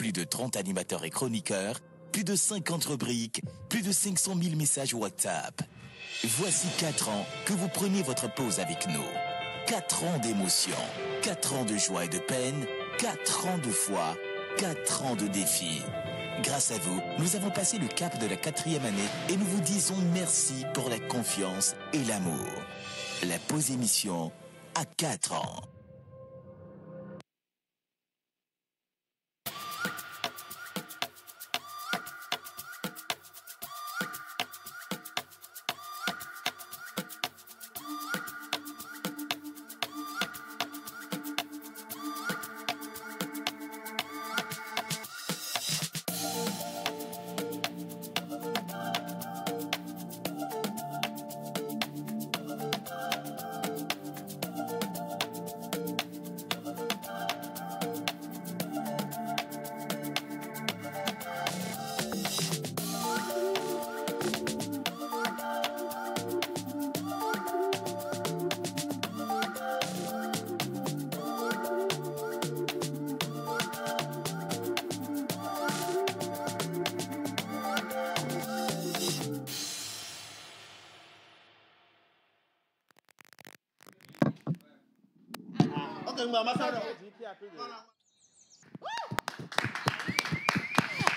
Plus de 30 animateurs et chroniqueurs, plus de 50 rubriques, plus de 500 000 messages WhatsApp. Voici 4 ans que vous prenez votre pause avec nous. 4 ans d'émotion, 4 ans de joie et de peine, 4 ans de foi, 4 ans de défis. Grâce à vous, nous avons passé le cap de la 4e année et nous vous disons merci pour la confiance et l'amour. La pause émission à 4 ans.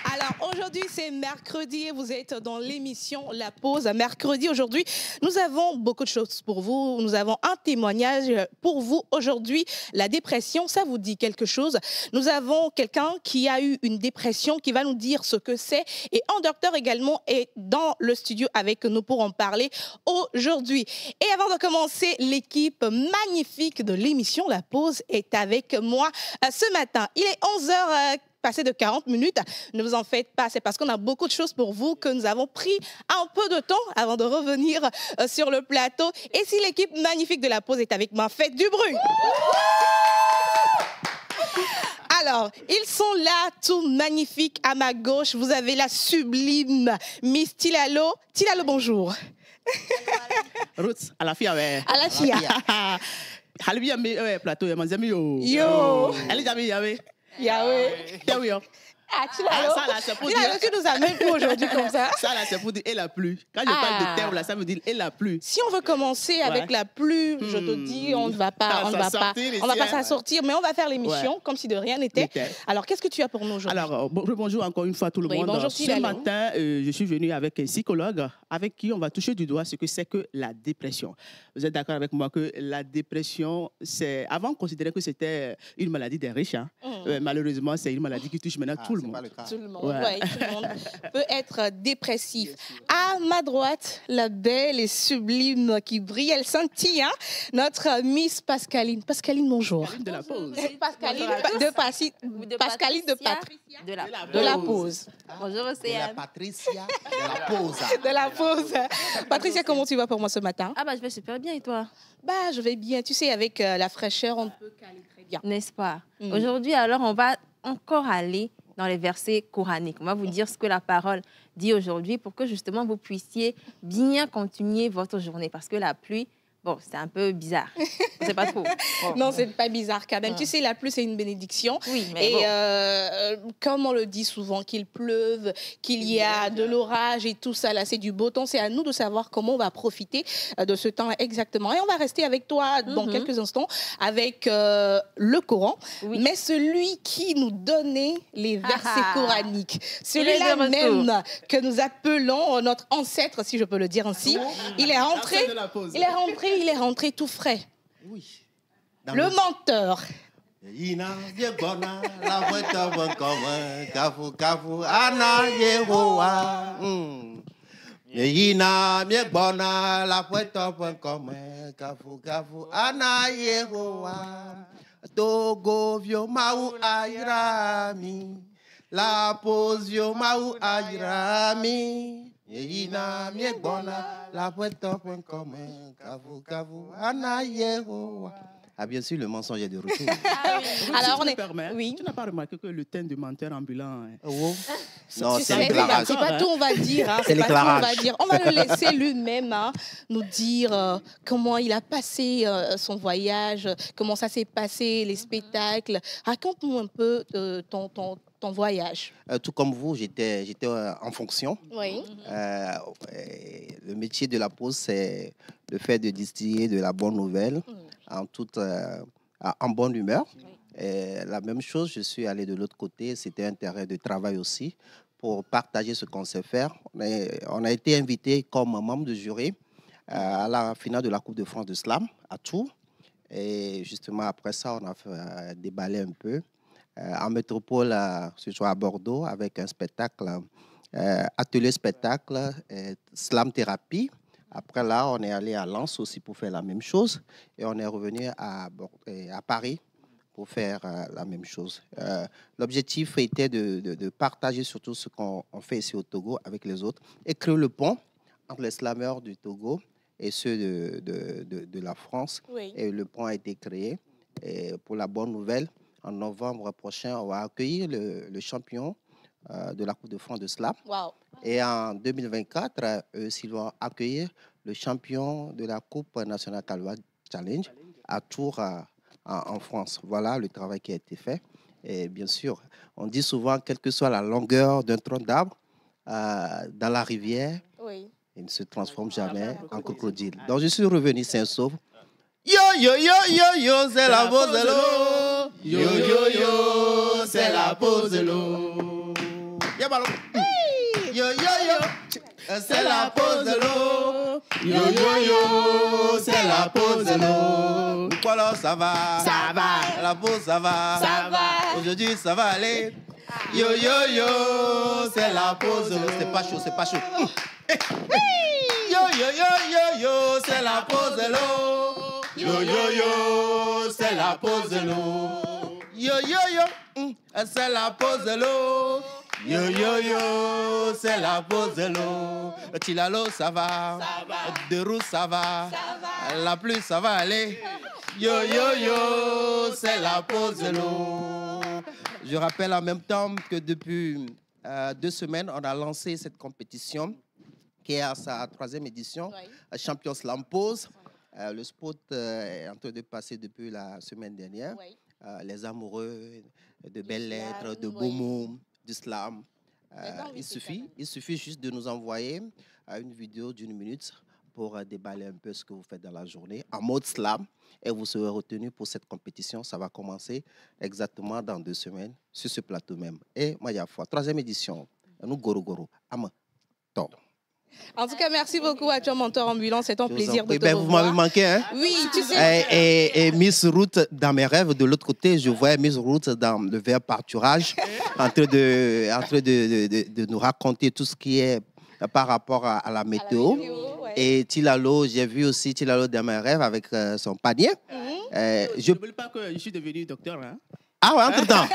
Alors aujourd'hui c'est mercredi et vous êtes dans l'émission La Pause. Mercredi aujourd'hui, nous avons beaucoup de choses pour vous. Nous avons un témoignage pour vous aujourd'hui. La dépression, ça vous dit quelque chose? Nous avons quelqu'un qui a eu une dépression qui va nous dire ce que c'est. Et un docteur également est dans le studio avec nous pour en parler aujourd'hui. Et avant de commencer, l'équipe magnifique de l'émission La Pause est avec moi ce matin. Il est 11h. Passé de 40 minutes. Ne vous en faites pas, c'est parce qu'on a beaucoup de choses pour vous que nous avons pris un peu de temps avant de revenir sur le plateau. Et si l'équipe magnifique de La Pause est avec moi, faites du bruit. Alors, ils sont là, tout magnifiques à ma gauche. Vous avez la sublime Miss Tilalo. Tilalo, bonjour. Ruth, à la fille, ouais. À la fille. Halibia, mais plateau, mon ami, yo. Yo. Elle est jamais, Yahweh. Yahweh. Yahweh. Ah, Tilalo. Ça, là, c'est pour dire. Tilalo, tu nous amènes pour aujourd'hui comme ça. Ça, là, c'est pour dire elle a plu. Quand je parle de terme, là, ça veut dire elle a plu. Si on veut commencer avec la pluie, je te dis, on ne va pas, on va pas s'en sortir, mais on va faire l'émission comme si de rien n'était. Alors, qu'est-ce que tu as pour nous aujourd'hui? Alors, bonjour encore une fois tout le monde. Bonjour, ce matin, je suis venu avec un psychologue avec qui on va toucher du doigt ce que c'est que la dépression. Vous êtes d'accord avec moi que la dépression, c'est avant on considérait que c'était une maladie des riches. Hein. Malheureusement, c'est une maladie qui touche maintenant tout le monde. Tout le monde, tout le monde peut être dépressif. À ma droite, la belle et sublime qui brille, elle scintille, hein, notre Miss Pascaline. Pascaline, bonjour. Pascaline de La Pause. Pascaline de Patricia. De La Pause. Bonjour, Océane. De la Patricia de La Pause. De La Pause. Patricia, comment tu vas pour moi ce matin? Ah bah je vais super bien et toi? Bah je vais bien. Tu sais, avec la fraîcheur, on peut caler très bien. N'est-ce pas? Aujourd'hui, alors, on va encore aller dans les versets coraniques. On va vous dire ce que la parole dit aujourd'hui pour que justement vous puissiez bien continuer votre journée. Parce que la pluie, bon, c'est un peu bizarre. On sait pas trop. Bon. Non, c'est pas bizarre quand même. Tu sais, la pluie, c'est une bénédiction. Oui, mais comme on le dit souvent, qu'il pleuve, qu'il y a de l'orage et tout ça, là, c'est du beau temps. C'est à nous de savoir comment on va profiter de ce temps exactement. Et on va rester avec toi dans quelques instants avec le Coran, mais celui qui nous donnait les versets coraniques. Celui-là même que nous appelons notre ancêtre, si je peux le dire ainsi. Il est rentré tout frais. Oui. Le menteur. Togo vio mau airami, la pose vio mau airami. Ina miegona la puerta point commun, kavu ana Yehowa. Ah bien sûr, le mensonge est de retour. Alors on est. Oui. Tu n'as pas remarqué que le teint de menteur ambulant. Hein? Oh. Non, c'est l'éclairage. C'est pas tout, on va dire. Hein. C'est l'éclairage. On va le laisser lui-même hein, nous dire comment il a passé son voyage, comment ça s'est passé, les spectacles. Raconte-nous un peu ton ton voyage? Tout comme vous, j'étais en fonction. Oui. Le métier de la pause, c'est le fait de distiller de la bonne nouvelle en bonne humeur. Et la même chose, je suis allé de l'autre côté. C'était un terrain de travail aussi pour partager ce qu'on sait faire. On a été invité comme membre de jury à la finale de la Coupe de France de Slam à Tours. Et justement, après ça, on a fait déballer un peu en métropole, ce soir à Bordeaux, avec un spectacle, atelier spectacle, Slam Thérapie. Après là, on est allé à Lens aussi pour faire la même chose. Et on est revenu à Paris pour faire la même chose. L'objectif était de partager surtout ce qu'on fait ici au Togo avec les autres et créer le pont entre les slameurs du Togo et ceux de la France. Oui. Et le pont a été créé. Et pour la bonne nouvelle, en novembre prochain, on va accueillir le champion de la Coupe de France de Slam. Wow. Et en 2024, ils vont accueillir le champion de la Coupe nationale Calva Challenge à Tours en France. Voilà le travail qui a été fait. Et bien sûr, on dit souvent, quelle que soit la longueur d'un tronc d'arbre, dans la rivière, Oui. il ne se transforme jamais en crocodile. Donc, je suis revenu Saint-Sauve. Yo, yo, yo, yo, yo, c'est la pause de l'eau. Yo, yo, yo, c'est la pause de l'eau. Yo, ballon. Yo, yo, yo, c'est la pause de l'eau. Yo, yo, yo, c'est la pause de l'eau. Voilà, ça va. Ça va. La pause, ça va. Ça va. Aujourd'hui, ça va aller. Yo, yo, yo, c'est la pause de l'eau. C'est pas chaud, c'est pas chaud. Yo, yo, yo, yo, yo, c'est la pause de l'eau. Yo, yo, yo, c'est la pause de l'eau. Yo, yo, yo, c'est la pause de l'eau. Yo, yo, yo, c'est la pause de l'eau. Le Tilalo, ça va. De Roux, ça va. La pluie, ça va aller. Yo, yo, yo, c'est la pause de l'eau. Je rappelle en même temps que depuis 2 semaines, on a lancé cette compétition qui est à sa 3e édition, Champions Slam Pause. Le spot est en train de passer depuis la semaine dernière. Oui. Les amoureux de belles lettres, de beaux mots, du slam. Il suffit juste de nous envoyer une vidéo d'1 minute pour déballer un peu ce que vous faites dans la journée en mode slam. Et vous serez retenu pour cette compétition. Ça va commencer exactement dans 2 semaines sur ce plateau même. Et Maya Foi, 3e édition. Nous, Goro Goro. Ama. Top. En tout cas, merci beaucoup à toi, Mentor Ambulant. C'est un plaisir de te Vous m'avez revoir. manqué, hein? Oui, tu sais. Et Miss Route, dans mes rêves, de l'autre côté, je voyais Miss Route dans le verre pâturage, en train de nous raconter tout ce qui est par rapport à la météo. Ouais. Et Tilalo, j'ai vu aussi Tilalo dans mes rêves avec son panier. Je n'oublie pas que je suis devenu docteur. Hein? Ah ouais, entre-temps.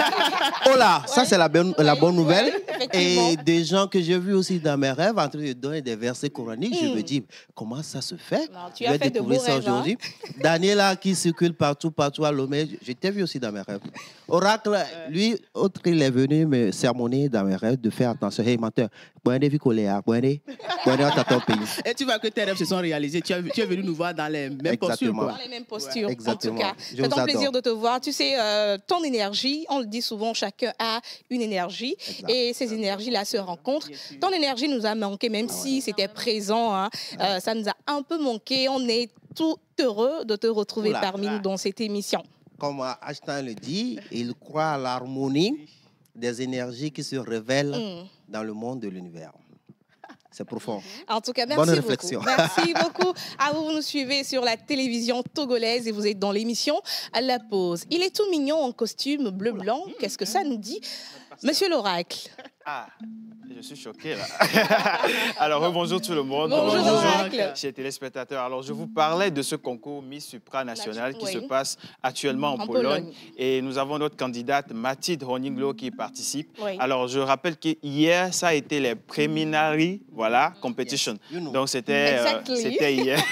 Oh là, ça c'est la bonne nouvelle. Effectivement. Et des gens que j'ai vus aussi dans mes rêves en train de donner des versets coraniques, je me dis, comment ça se fait? Non, tu Je as vais fait de découvrir beaux ça rêves, aujourd'hui. Daniela qui circule partout à Lomé, je t'ai vu aussi dans mes rêves. Oracle, lui, autre, il est venu me sermonner dans mes rêves de faire attention. Hey, menteur, à ton pays. Et tu vois que tes rêves se sont réalisés. Tu es venu nous voir dans les mêmes postures. Exactement. Quoi. Dans les mêmes postures, Exactement. en tout cas. Je C'est vous un plaisir adore. de te voir. Tu sais, ton énergie, on le dit souvent, chacun a une énergie. Exact. Et ces énergies-là se rencontrent. Ton énergie nous a manqué, même si c'était présent. Hein, ça nous a un peu manqué. On est tout heureux de te retrouver Oula. parmi nous dans cette émission. Comme Ashton le dit, il croit à l'harmonie des énergies qui se révèlent dans le monde de l'univers. C'est profond. En tout cas, merci Bonne beaucoup. réflexion. Merci beaucoup à vous. Vous nous suivez sur la télévision togolaise et vous êtes dans l'émission à la pause. Il est tout mignon en costume bleu-blanc. Qu'est-ce que ça nous dit, Monsieur l'Oracle? Ah, je suis choqué là. Alors, bonjour tout le monde. Bonjour, Oracle. Chers téléspectateurs. Alors, je vous parlais de ce concours Miss Supranational qui Oui. se passe actuellement en En Pologne. Pologne. Et nous avons notre candidate Mathilde Honinglo qui participe. Oui. Alors, je rappelle qu'hier, ça a été les preliminary, voilà, competition. Yes, you know. Donc, c'était Exactly. hier.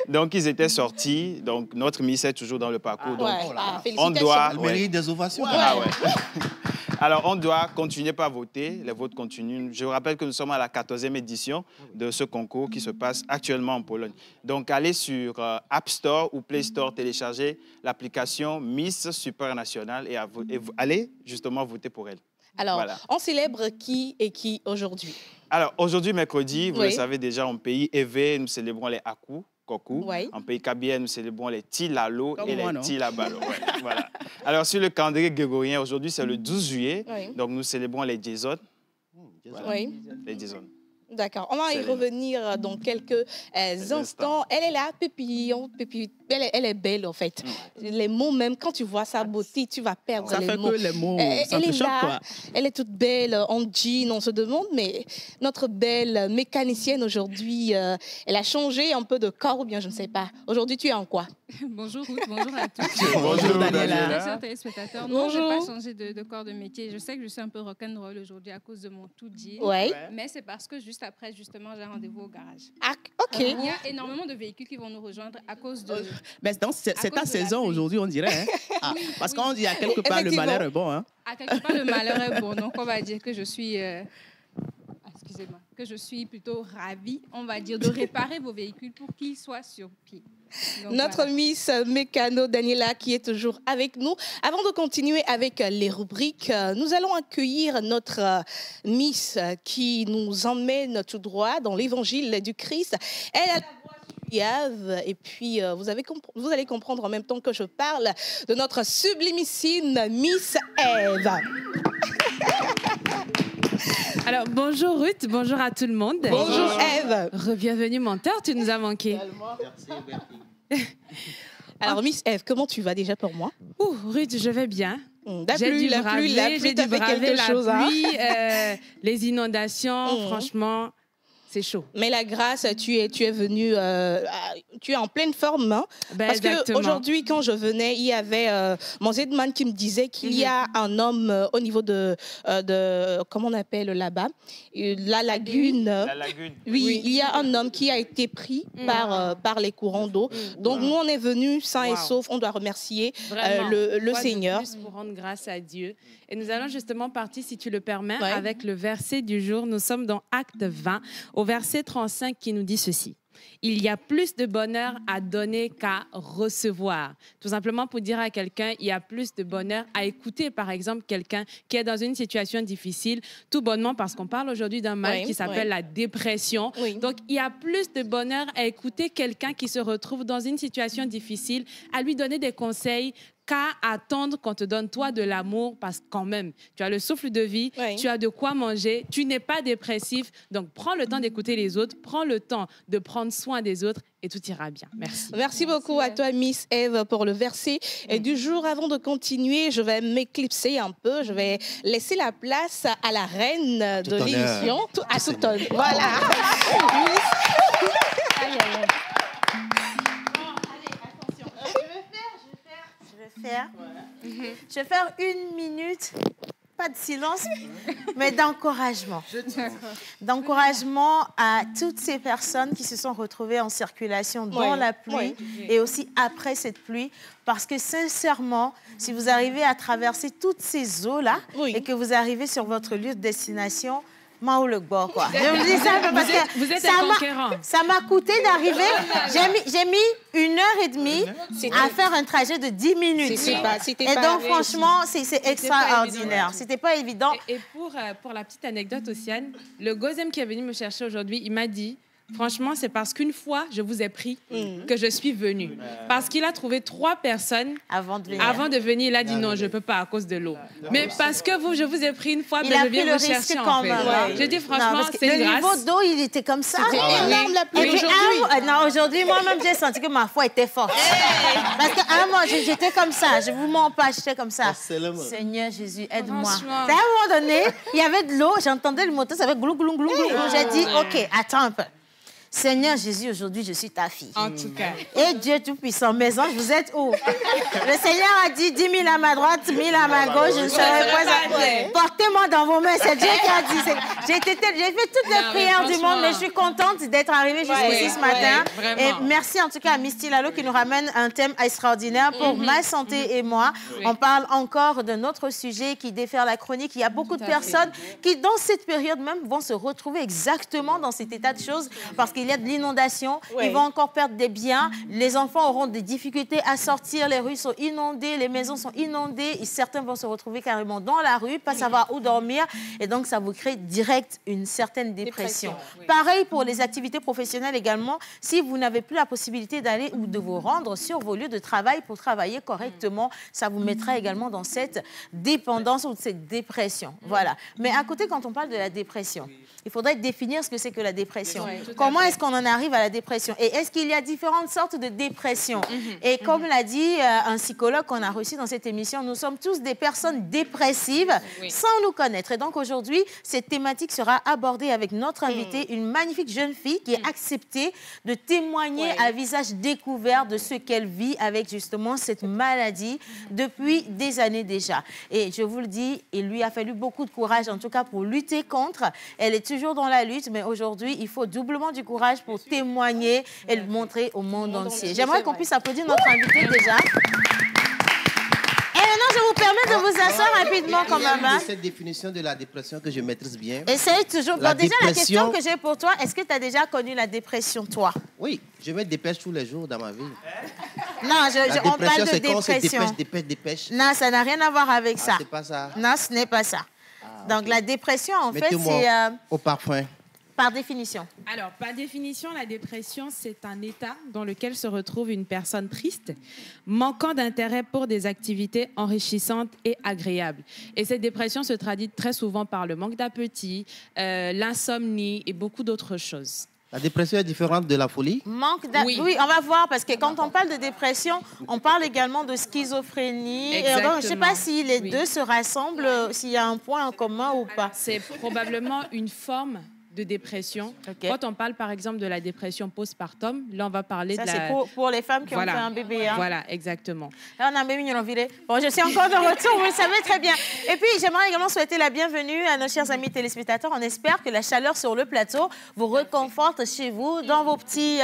Donc, ils étaient sortis. Donc, notre Miss est toujours dans le parcours. Donc, Ouais. Oh là là. Ah, on félicitations. doit... Elle mérite des ovations. Ah ouais. Alors, on doit continuer par voter. Les votes continuent. Je vous rappelle que nous sommes à la 14e édition de ce concours qui se passe actuellement en Pologne. Donc, allez sur App Store ou Play Store, téléchargez l'application Miss Supranationale et allez justement voter pour elle. Alors, Voilà. on célèbre qui et qui aujourd'hui? Alors, aujourd'hui, mercredi, vous le savez déjà, en pays Ewe, nous célébrons les Aku. Koku. Oui. En pays Kabia, nous célébrons les Tilalo et les non? Tilabalo. Ouais, voilà. Alors, sur le calendrier grégorien, aujourd'hui, c'est le 12 juillet. Oui. Donc, nous célébrons les Jason. Voilà. Oui. Les Jason. D'accord. On va y Célèbre. revenir dans quelques instants. Elle est là, Pépillon. Elle est belle, en fait. Les mots, même quand tu vois sa beauté, tu vas perdre Ça les fait mots. que les mots Elle est s'entrechoquent, là, quoi. elle est toute belle en jean. On se demande, mais notre belle mécanicienne aujourd'hui, elle a changé un peu de corps ou bien je ne sais pas. Aujourd'hui, tu es en quoi? Bonjour Ruth, bonjour à tous. Bonjour, Daniela. Bonjour chers téléspectateurs. Non, je n'ai Bonjour. pas changé de corps de métier. Je sais que je suis un peu rock'n'roll aujourd'hui à cause de mon tout jean. Ouais. Mais c'est parce que juste après, justement, j'ai rendez-vous au garage. Ah, ok. Il y a énormément de véhicules qui vont nous rejoindre à cause de... Mais donc, c'est À ta cause de la saison pluie. aujourd'hui, on dirait. Hein? Parce qu'on dit à quelque part, le Effectivement. malheur est bon. Hein? À quelque part, le malheur est bon. Donc, on va dire que je suis... excusez-moi. Que je suis plutôt ravie, on va dire, de réparer vos véhicules pour qu'ils soient sur pied. Donc, Notre voilà. Miss Mécano, Daniela, qui est toujours avec nous. Avant de continuer avec les rubriques, nous allons accueillir notre Miss qui nous emmène tout droit dans l'évangile du Christ. Elle a la voix suave et puis vous allez comprendre en même temps que je parle de notre sublimissime Miss Eve. Alors, bonjour Ruth, bonjour à tout le monde. Bonjour Eve. Bienvenue menteur, tu nous as manqué. Alors Miss Eve, comment tu vas déjà pour moi? Ouh, Ruth, je vais bien. La pluie, j'ai t'as fait quelque la chose. Hein? pluie, les inondations, franchement, c'est chaud. Mais la grâce, tu es venue, tu es en pleine forme. Hein? Ben, Parce exactement. qu'aujourd'hui, quand je venais, il y avait mon Zedman qui me disait qu'il y a un homme au niveau de comment on appelle là-bas, la lagune. La lagune. Oui, il y a un homme qui a été pris par les courants d'eau. Donc, nous, on est venus sains et saufs. On doit remercier Vraiment. le Quoi de Seigneur. plus pour rendre grâce à Dieu. Et nous allons justement partir, si tu le permets, Ouais. avec le verset du jour. Nous sommes dans Acte 20, au verset 35, qui nous dit ceci. Il y a plus de bonheur à donner qu'à recevoir. Tout simplement pour dire à quelqu'un, il y a plus de bonheur à écouter, par exemple, quelqu'un qui est dans une situation difficile, tout bonnement parce qu'on parle aujourd'hui d'un mal Oui, qui s'appelle oui. la dépression. Oui. Donc, il y a plus de bonheur à écouter quelqu'un qui se retrouve dans une situation difficile, à lui donner des conseils qu'à attendre qu'on te donne, toi, de l'amour, parce que quand même, tu as le souffle de vie, Oui. tu as de quoi manger, tu n'es pas dépressif. Donc, prends le temps d'écouter les autres, prends le temps de prendre soin des autres et tout ira bien. Merci. Merci beaucoup à toi, Miss Eve, pour le verset du jour. Avant de continuer, je vais m'éclipser un peu. Je vais laisser la place à la reine de honneur. l'émission. À tout honneur. Voilà. Je vais faire 1 minute, pas de silence, mais d'encouragement. D'encouragement à toutes ces personnes qui se sont retrouvées en circulation dans la pluie et aussi après cette pluie. Parce que sincèrement, si vous arrivez à traverser toutes ces eaux-là et que vous arrivez sur votre lieu de destination, moi ou le bord, quoi. Je vous dis ça parce que Vous êtes ça un m'a- conquérant. ça m'a coûté d'arriver. J'ai mis 1h30 à faire un trajet de 10 minutes. C'était Et pas donc, réussi. franchement, c'est extraordinaire. C'était pas évident. Et pour la petite anecdote, Océane, le Gozem qui est venu me chercher aujourd'hui, il m'a dit, franchement, c'est parce qu'une fois, je vous ai pris que je suis venue. Parce qu'il a trouvé 3 personnes avant de venir. Il a dit non, je ne peux pas à cause de l'eau. Mais parce que je vous ai pris une fois, Il mais a je pris viens le vous risque chercher quand en fait. même. Ouais. Je dis Non, franchement, parce que c'est une le grâce. niveau d'eau, il était comme ça. C'était énorme, la pluie. Et puis, Aujourd'hui. non, aujourd'hui, moi-même, j'ai senti que ma foi était forte. Parce qu'à un moment, j'étais comme ça. Je vous mens pas, j'étais comme ça. Seigneur Jésus, aide-moi. Franchement. À un moment donné, il y avait de l'eau, j'entendais le moteur, ça avait glou, glou, glou, glou. J'ai dit, OK, attends un peu. Seigneur Jésus, aujourd'hui, je suis ta fille. En tout cas. Et Dieu Tout-Puissant, mes anges, vous êtes où? Le Seigneur a dit 10 000 à ma droite, 1000 à ma gauche, je ne serai pas. Parce Portez-moi dans vos mains, c'est Dieu qui a dit. J'ai fait toutes les prières du monde, mais je suis contente d'être arrivée jusqu'ici ce matin. Et merci en tout cas à Misty Lalo qui nous ramène un thème extraordinaire pour ma santé et moi. On parle encore d'un autre sujet qui défère la chronique. Il y a beaucoup de personnes qui, dans cette période même, vont se retrouver exactement dans cet état de choses parce qu'il y a de l'inondation. Ils vont encore perdre des biens. Les enfants auront des difficultés à sortir. Les rues sont inondées, les maisons sont inondées. Et certains vont se retrouver carrément dans la rue, pas savoir où dormir. Et donc, ça vous crée direct une certaine dépression. Pareil pour les activités professionnelles également. Si vous n'avez plus la possibilité d'aller ou de vous rendre sur vos lieux de travail pour travailler correctement, ça vous mettra également dans cette dépendance ou cette dépression. Voilà. Mais à côté, quand on parle de la dépression, il faudrait définir ce que c'est que la dépression. Comment est-ce qu'on en arrive à la dépression? Et est-ce qu'il y a différentes sortes de dépression? Et comme l'a dit un psychologue qu'on a reçu dans cette émission, nous sommes tous des personnes dépressives sans nous connaître. Et donc aujourd'hui, cette thématique sera abordée avec notre invitée, une magnifique jeune fille qui est acceptée de témoigner à visage découvert de ce qu'elle vit avec justement cette maladie depuis des années déjà. Et je vous le dis, il lui a fallu beaucoup de courage, en tout cas pour lutter contre. Elle est toujours dans la lutte, mais aujourd'hui, il faut doublement du courage pour témoigner et le montrer au monde entier. J'aimerais qu'on puisse applaudir notre invitée déjà. Et maintenant, je vous permets de vous asseoir rapidement quand même. C'est cette définition de la dépression que je maîtrise bien. Essaye toujours. Bon, déjà, la question que j'ai pour toi, est-ce que tu as déjà connu la dépression, toi? Oui, je me dépêche tous les jours dans ma vie. Non, on parle de dépression. Dépêche. Non, ça n'a rien à voir avec ça. C'est pas ça. Non, ce n'est pas ça. Donc, la dépression, en fait, c'est... au parfum. Par définition. Alors, par définition, la dépression, c'est un état dans lequel se retrouve une personne triste, manquant d'intérêt pour des activités enrichissantes et agréables. Et cette dépression se traduit très souvent par le manque d'appétit, l'insomnie et beaucoup d'autres choses. La dépression est différente de la folie? Oui, on va voir, parce que quand on parle de dépression, on parle également de schizophrénie. Exactement. Et je ne sais pas si les deux se rassemblent, s'il y a un point en commun ou pas. C'est probablement une forme de dépression. Quand on parle, par exemple, de la dépression postpartum, là, on va parler de la... Ça, c'est pour les femmes qui ont fait un bébé. Hein. Voilà, exactement. Là, on a un bébé, Bon, je suis encore de retour, vous le savez très bien. Et puis, j'aimerais également souhaiter la bienvenue à nos chers amis téléspectateurs. On espère que la chaleur sur le plateau vous réconforte chez vous, dans vos petits,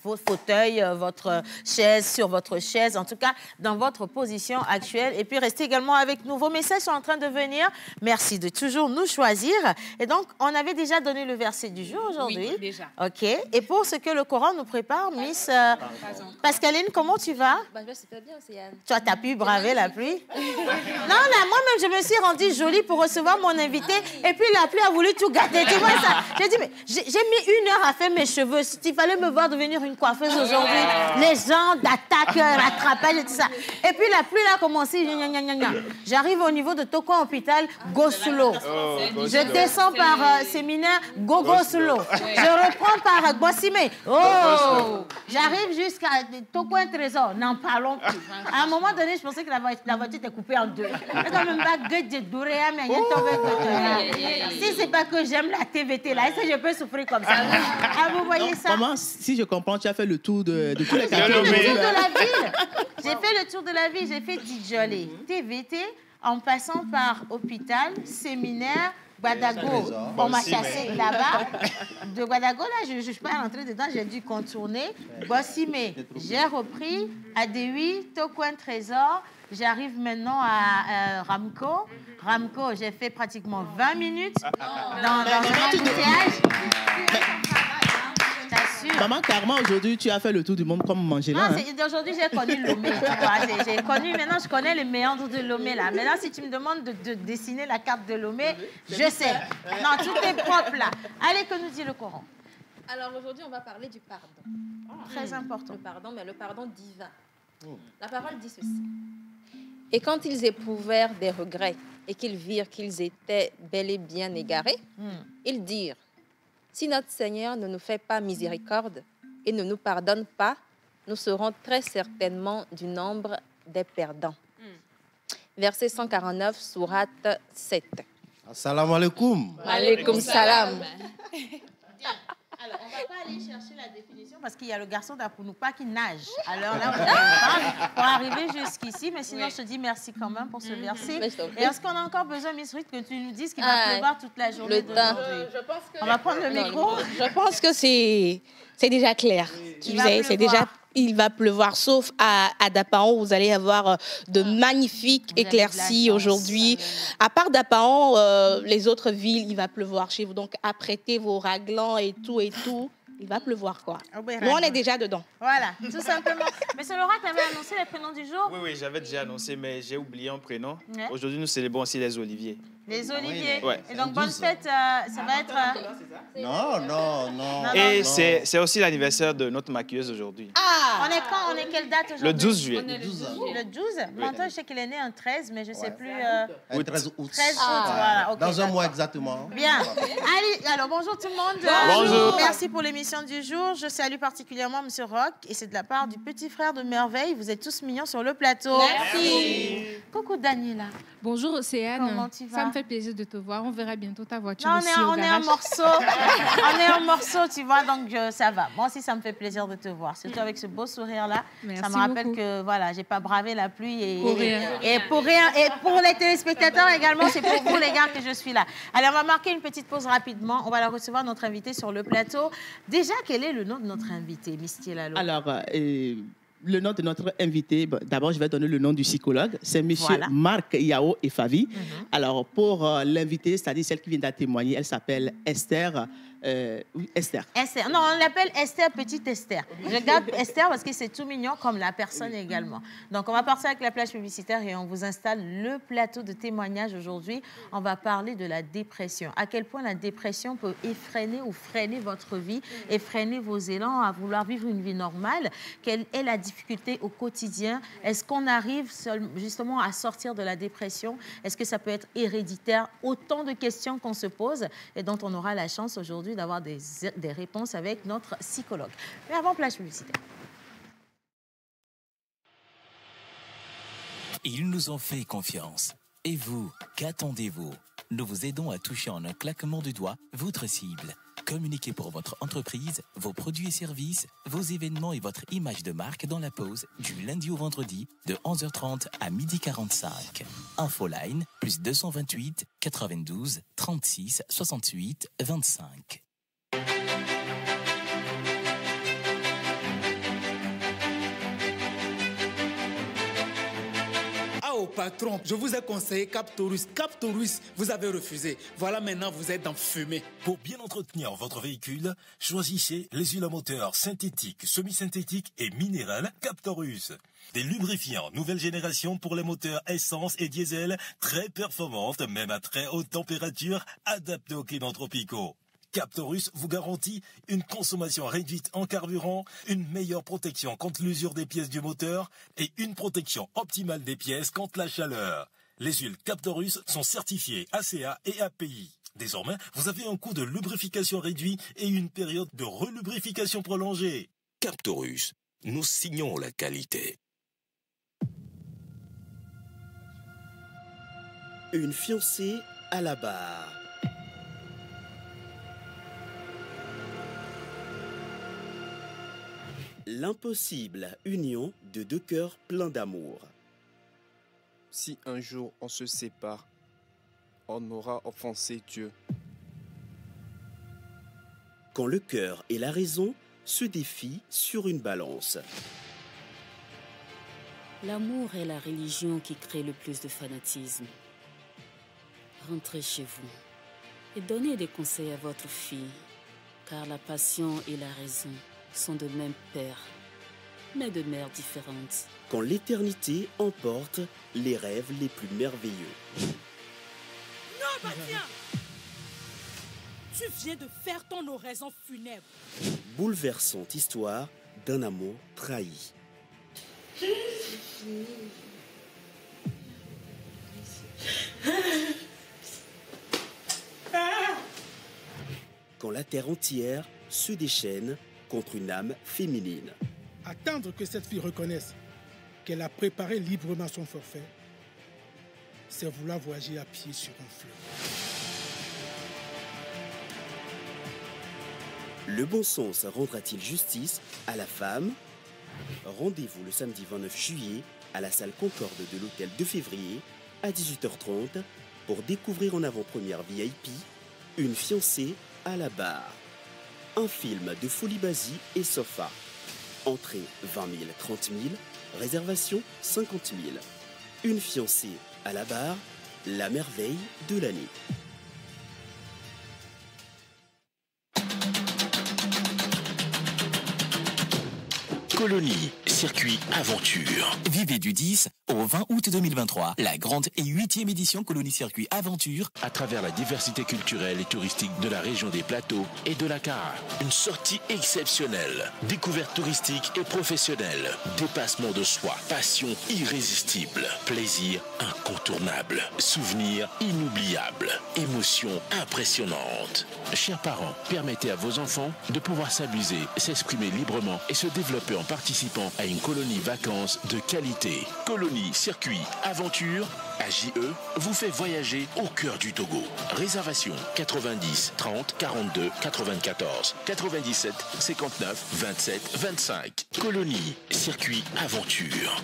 vos fauteuils, votre chaise, sur votre chaise, en tout cas, dans votre position actuelle. Et puis, restez également avec nous. Vos messages sont en train de venir. Merci de toujours nous choisir. Et donc, on avait déjà donné le verset du jour aujourd'hui. Oui, déjà. OK. Et pour ce que le Coran nous prépare, Miss Pascaline, comment tu vas? Super bien, Océane. Tu as pu braver la pluie? Non, là, moi-même, je me suis rendue jolie pour recevoir mon invité. Et puis, la pluie a voulu tout gâter. Tu vois ça? J'ai dit, mais j'ai mis 1 heure à faire mes cheveux. Il fallait me voir devenir une coiffeuse aujourd'hui. Les gens d'attaque, rattrapage et tout ça. Et puis, la pluie a commencé. J'arrive au niveau de Toko Hôpital, go slow. Je descends par séminaire, go slow. Je reprends par Bossime. Oh! J'arrive jusqu'à Toko Trésor. N'en parlons plus. À un moment donné, je pensais que la voiture était coupée en deux. C'est quand même pas que de Doréa, mais si c'est pas que j'aime la TVT, là, est-ce que je peux souffrir comme ça? Ah, vous voyez ça? Comment, si je comprends, tu as fait le tour de tous les quartiers. J'ai fait le tour de la ville. J'ai fait le tour de la ville. J'ai fait Djolé, TVT, en passant par hôpital, séminaire, Gbadago, on m'a chassé là-bas. De Gbadago, là, je ne suis pas rentrée dedans, j'ai dû contourner. Bossime, j'ai repris Adéhui, Tokwen Trésor. J'arrive maintenant à Ramco. Ramco, j'ai fait pratiquement 20 minutes dans un embouteillage. Maman, carrément, aujourd'hui, tu as fait le tour du monde comme Mangela. Non, aujourd'hui, j'ai connu Lomé. J'ai connu, maintenant, je connais les méandres de Lomé, là. Maintenant, si tu me demandes de dessiner la carte de Lomé, je sais. Non, tout est propre, là. Allez, que nous dit le Coran? Alors, aujourd'hui, on va parler du pardon. Très important. Le pardon, mais le pardon divin. La parole dit ceci. Et quand ils éprouvèrent des regrets et qu'ils virent qu'ils étaient bel et bien égarés, ils dirent, si notre Seigneur ne nous fait pas miséricorde et ne nous pardonne pas, nous serons très certainement du nombre des perdants. Verset 149, sourate 7. Assalamu alaikum. Alaikum salam. Alors, on va pas aller chercher la définition parce qu'il y a le garçon d'Apounoupa qui nage. Alors là, on parle pour arriver jusqu'ici. Mais sinon, je te dis merci quand même pour ce verset. Et est-ce qu'on a encore besoin, Miss Ruth, que tu nous dises qu'il va pleuvoir toute la journée d'aujourd'hui? On va prendre le micro. Je pense que c'est déjà clair. Il va pleuvoir, sauf à Dapaon, vous allez avoir de magnifiques éclaircies aujourd'hui. À part Dapaon, les autres villes, il va pleuvoir chez vous. Donc, apprêtez vos raglans et tout. Il va pleuvoir, quoi. Nous, on est déjà dedans. Voilà, tout simplement. Monsieur Laura, tu avais annoncé les prénoms du jour? Oui, j'avais déjà annoncé, mais j'ai oublié un prénom. Ouais. Aujourd'hui, nous célébrons aussi les oliviers. Les oliviers. Ouais. Et donc, bonne fête, ça va être... Non. Et c'est aussi l'anniversaire de notre maquilleuse aujourd'hui. Ah! On est quand? On est quelle date aujourd'hui? Le 12 juillet. Le 12? Bon, toi, je sais qu'il est né un 13, mais je ne sais plus... 13 août. 13 août, voilà. Okay, dans un mois exactement. Bien. Allez, alors bonjour tout le monde. Bonjour. Merci pour l'émission du jour. Je salue particulièrement M. Rock et c'est de la part du petit frère de Merveille. Vous êtes tous mignons sur le plateau. Merci. Coucou Daniela. Bonjour Océane. Comment tu vas? Ça me fait plaisir de te voir. On verra bientôt ta voiture Non, aussi on au est garage. en morceau. On est en morceau, tu vois, donc ça va. Moi aussi, ça me fait plaisir de te voir. Surtout avec ce beau sourire-là. Merci Ça me rappelle beaucoup. que voilà, j'ai pas bravé la pluie Pour rien. et pour rien. Et pour les téléspectateurs également, c'est pour vous les gars que je suis là. Allez, on va marquer une petite pause rapidement. On va la recevoir notre invité sur le plateau. Déjà, quel est le nom de notre invité, Misty Lalo? Alors, le nom de notre invité, d'abord, je vais donner le nom du psychologue. C'est M. Voilà. Marc Yao Efavi. Alors, pour l'invité, c'est-à-dire celle qui vient de témoigner, elle s'appelle Esther. Oui, Esther. Esther. Non, on l'appelle Esther, petite Esther. Je garde Esther parce que c'est tout mignon comme la personne également. Donc, on va partir avec la plage publicitaire et on vous installe le plateau de témoignage aujourd'hui. On va parler de la dépression. À quel point la dépression peut effréner ou freiner votre vie, effréner vos élans à vouloir vivre une vie normale. Quelle est la difficulté au quotidien? Est-ce qu'on arrive justement à sortir de la dépression? Est-ce que ça peut être héréditaire? Autant de questions qu'on se pose et dont on aura la chance aujourd'hui d'avoir des réponses avec notre psychologue. Mais avant, plage publicitaire. Ils nous ont fait confiance. Et vous, qu'attendez-vous? Nous vous aidons à toucher en un claquement de doigts votre cible. Communiquez pour votre entreprise, vos produits et services, vos événements et votre image de marque dans la pause du lundi au vendredi de 11h30 à 12h45. Infoline plus 228 92 36 68 25. Au patron, je vous ai conseillé Captorus. Captorus, vous avez refusé. Voilà, maintenant, vous êtes en fumée. Pour bien entretenir votre véhicule, choisissez les huiles à moteur synthétiques, semi-synthétiques et minérales Captorus. Des lubrifiants nouvelle génération pour les moteurs essence et diesel, très performantes, même à très haute température, adaptées aux climats tropicaux. Captorus vous garantit une consommation réduite en carburant, une meilleure protection contre l'usure des pièces du moteur et une protection optimale des pièces contre la chaleur. Les huiles Captorus sont certifiées ACA et API. Désormais, vous avez un coût de lubrification réduit et une période de relubrification prolongée. Captorus, nous signons la qualité. Une fiancée à la barre. L'impossible union de deux cœurs pleins d'amour. Si un jour on se sépare, on aura offensé Dieu. Quand le cœur et la raison se défient sur une balance. L'amour est la religion qui crée le plus de fanatisme. Rentrez chez vous et donnez des conseils à votre fille, car la passion et la raison sont de même père, mais de mères différentes. Quand l'éternité emporte les rêves les plus merveilleux. Non, Bastien! Tu viens de faire ton oraison funèbre. Bouleversante histoire d'un amour trahi. Quand la terre entière se déchaîne contre une âme féminine. Attendre que cette fille reconnaisse qu'elle a préparé librement son forfait, c'est vouloir voyager à pied sur un fleuve. Le bon sens rendra-t-il justice à la femme? Rendez-vous le samedi 29 juillet à la salle Concorde de l'hôtel de février à 18h30 pour découvrir en avant-première VIP Une fiancée à la barre. Un film de Folie Basie et Sofa. Entrée 20 000, 30 000. Réservation 50 000. Une fiancée à la barre, la merveille de l'année. Colonie, circuit aventure. Vivez du 10 au 20 août 2023 la grande et 8e édition Colonie Circuit Aventure à travers la diversité culturelle et touristique de la région des Plateaux et de la Cara. Une sortie exceptionnelle, découverte touristique et professionnelle, dépassement de soi, passion irrésistible, plaisir incontournable, souvenirs inoubliables, émotions impressionnantes. Chers parents, permettez à vos enfants de pouvoir s'amuser, s'exprimer librement et se développer en participant à une colonie vacances de qualité. Colonie Circuit Aventure, AJE, vous fait voyager au cœur du Togo. Réservation 90 30 42 94 97 59 27 25. Colonie Circuit Aventure.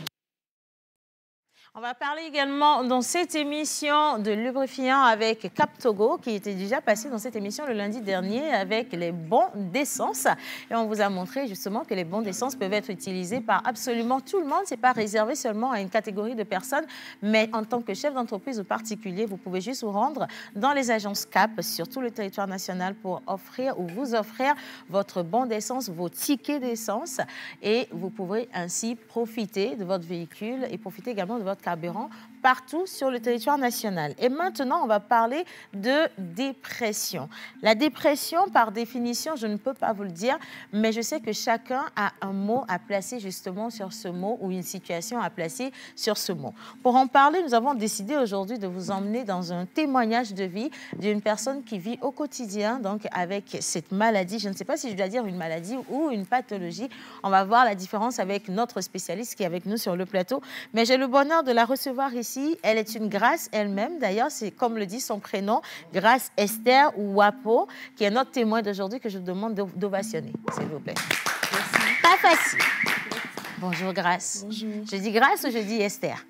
On va parler également dans cette émission de lubrifiant avec Cap Togo, qui était déjà passé dans cette émission le lundi dernier avec les bons d'essence. Et on vous a montré justement que les bons d'essence peuvent être utilisés par absolument tout le monde. Ce n'est pas réservé seulement à une catégorie de personnes, mais en tant que chef d'entreprise ou particulier, vous pouvez juste vous rendre dans les agences Cap sur tout le territoire national pour offrir ou vous offrir votre bon d'essence, vos tickets d'essence. Et vous pourrez ainsi profiter de votre véhicule et profiter également de votre carburant partout sur le territoire national. Et maintenant, on va parler de dépression. La dépression, par définition, je ne peux pas vous le dire, mais je sais que chacun a un mot à placer justement sur ce mot ou une situation à placer sur ce mot. Pour en parler, nous avons décidé aujourd'hui de vous emmener dans un témoignage de vie d'une personne qui vit au quotidien donc avec cette maladie. Je ne sais pas si je dois dire une maladie ou une pathologie. On va voir la différence avec notre spécialiste qui est avec nous sur le plateau. Mais j'ai le bonheur de la recevoir ici. Elle est une Grâce elle-même. D'ailleurs, c'est comme le dit son prénom, Grâce Esther Wapo, qui est notre témoin d'aujourd'hui que je vous demande d'ovationner, s'il vous plaît. Merci. Pas facile. Bonjour Grâce. Bonjour. Je dis Grâce ou je dis Esther?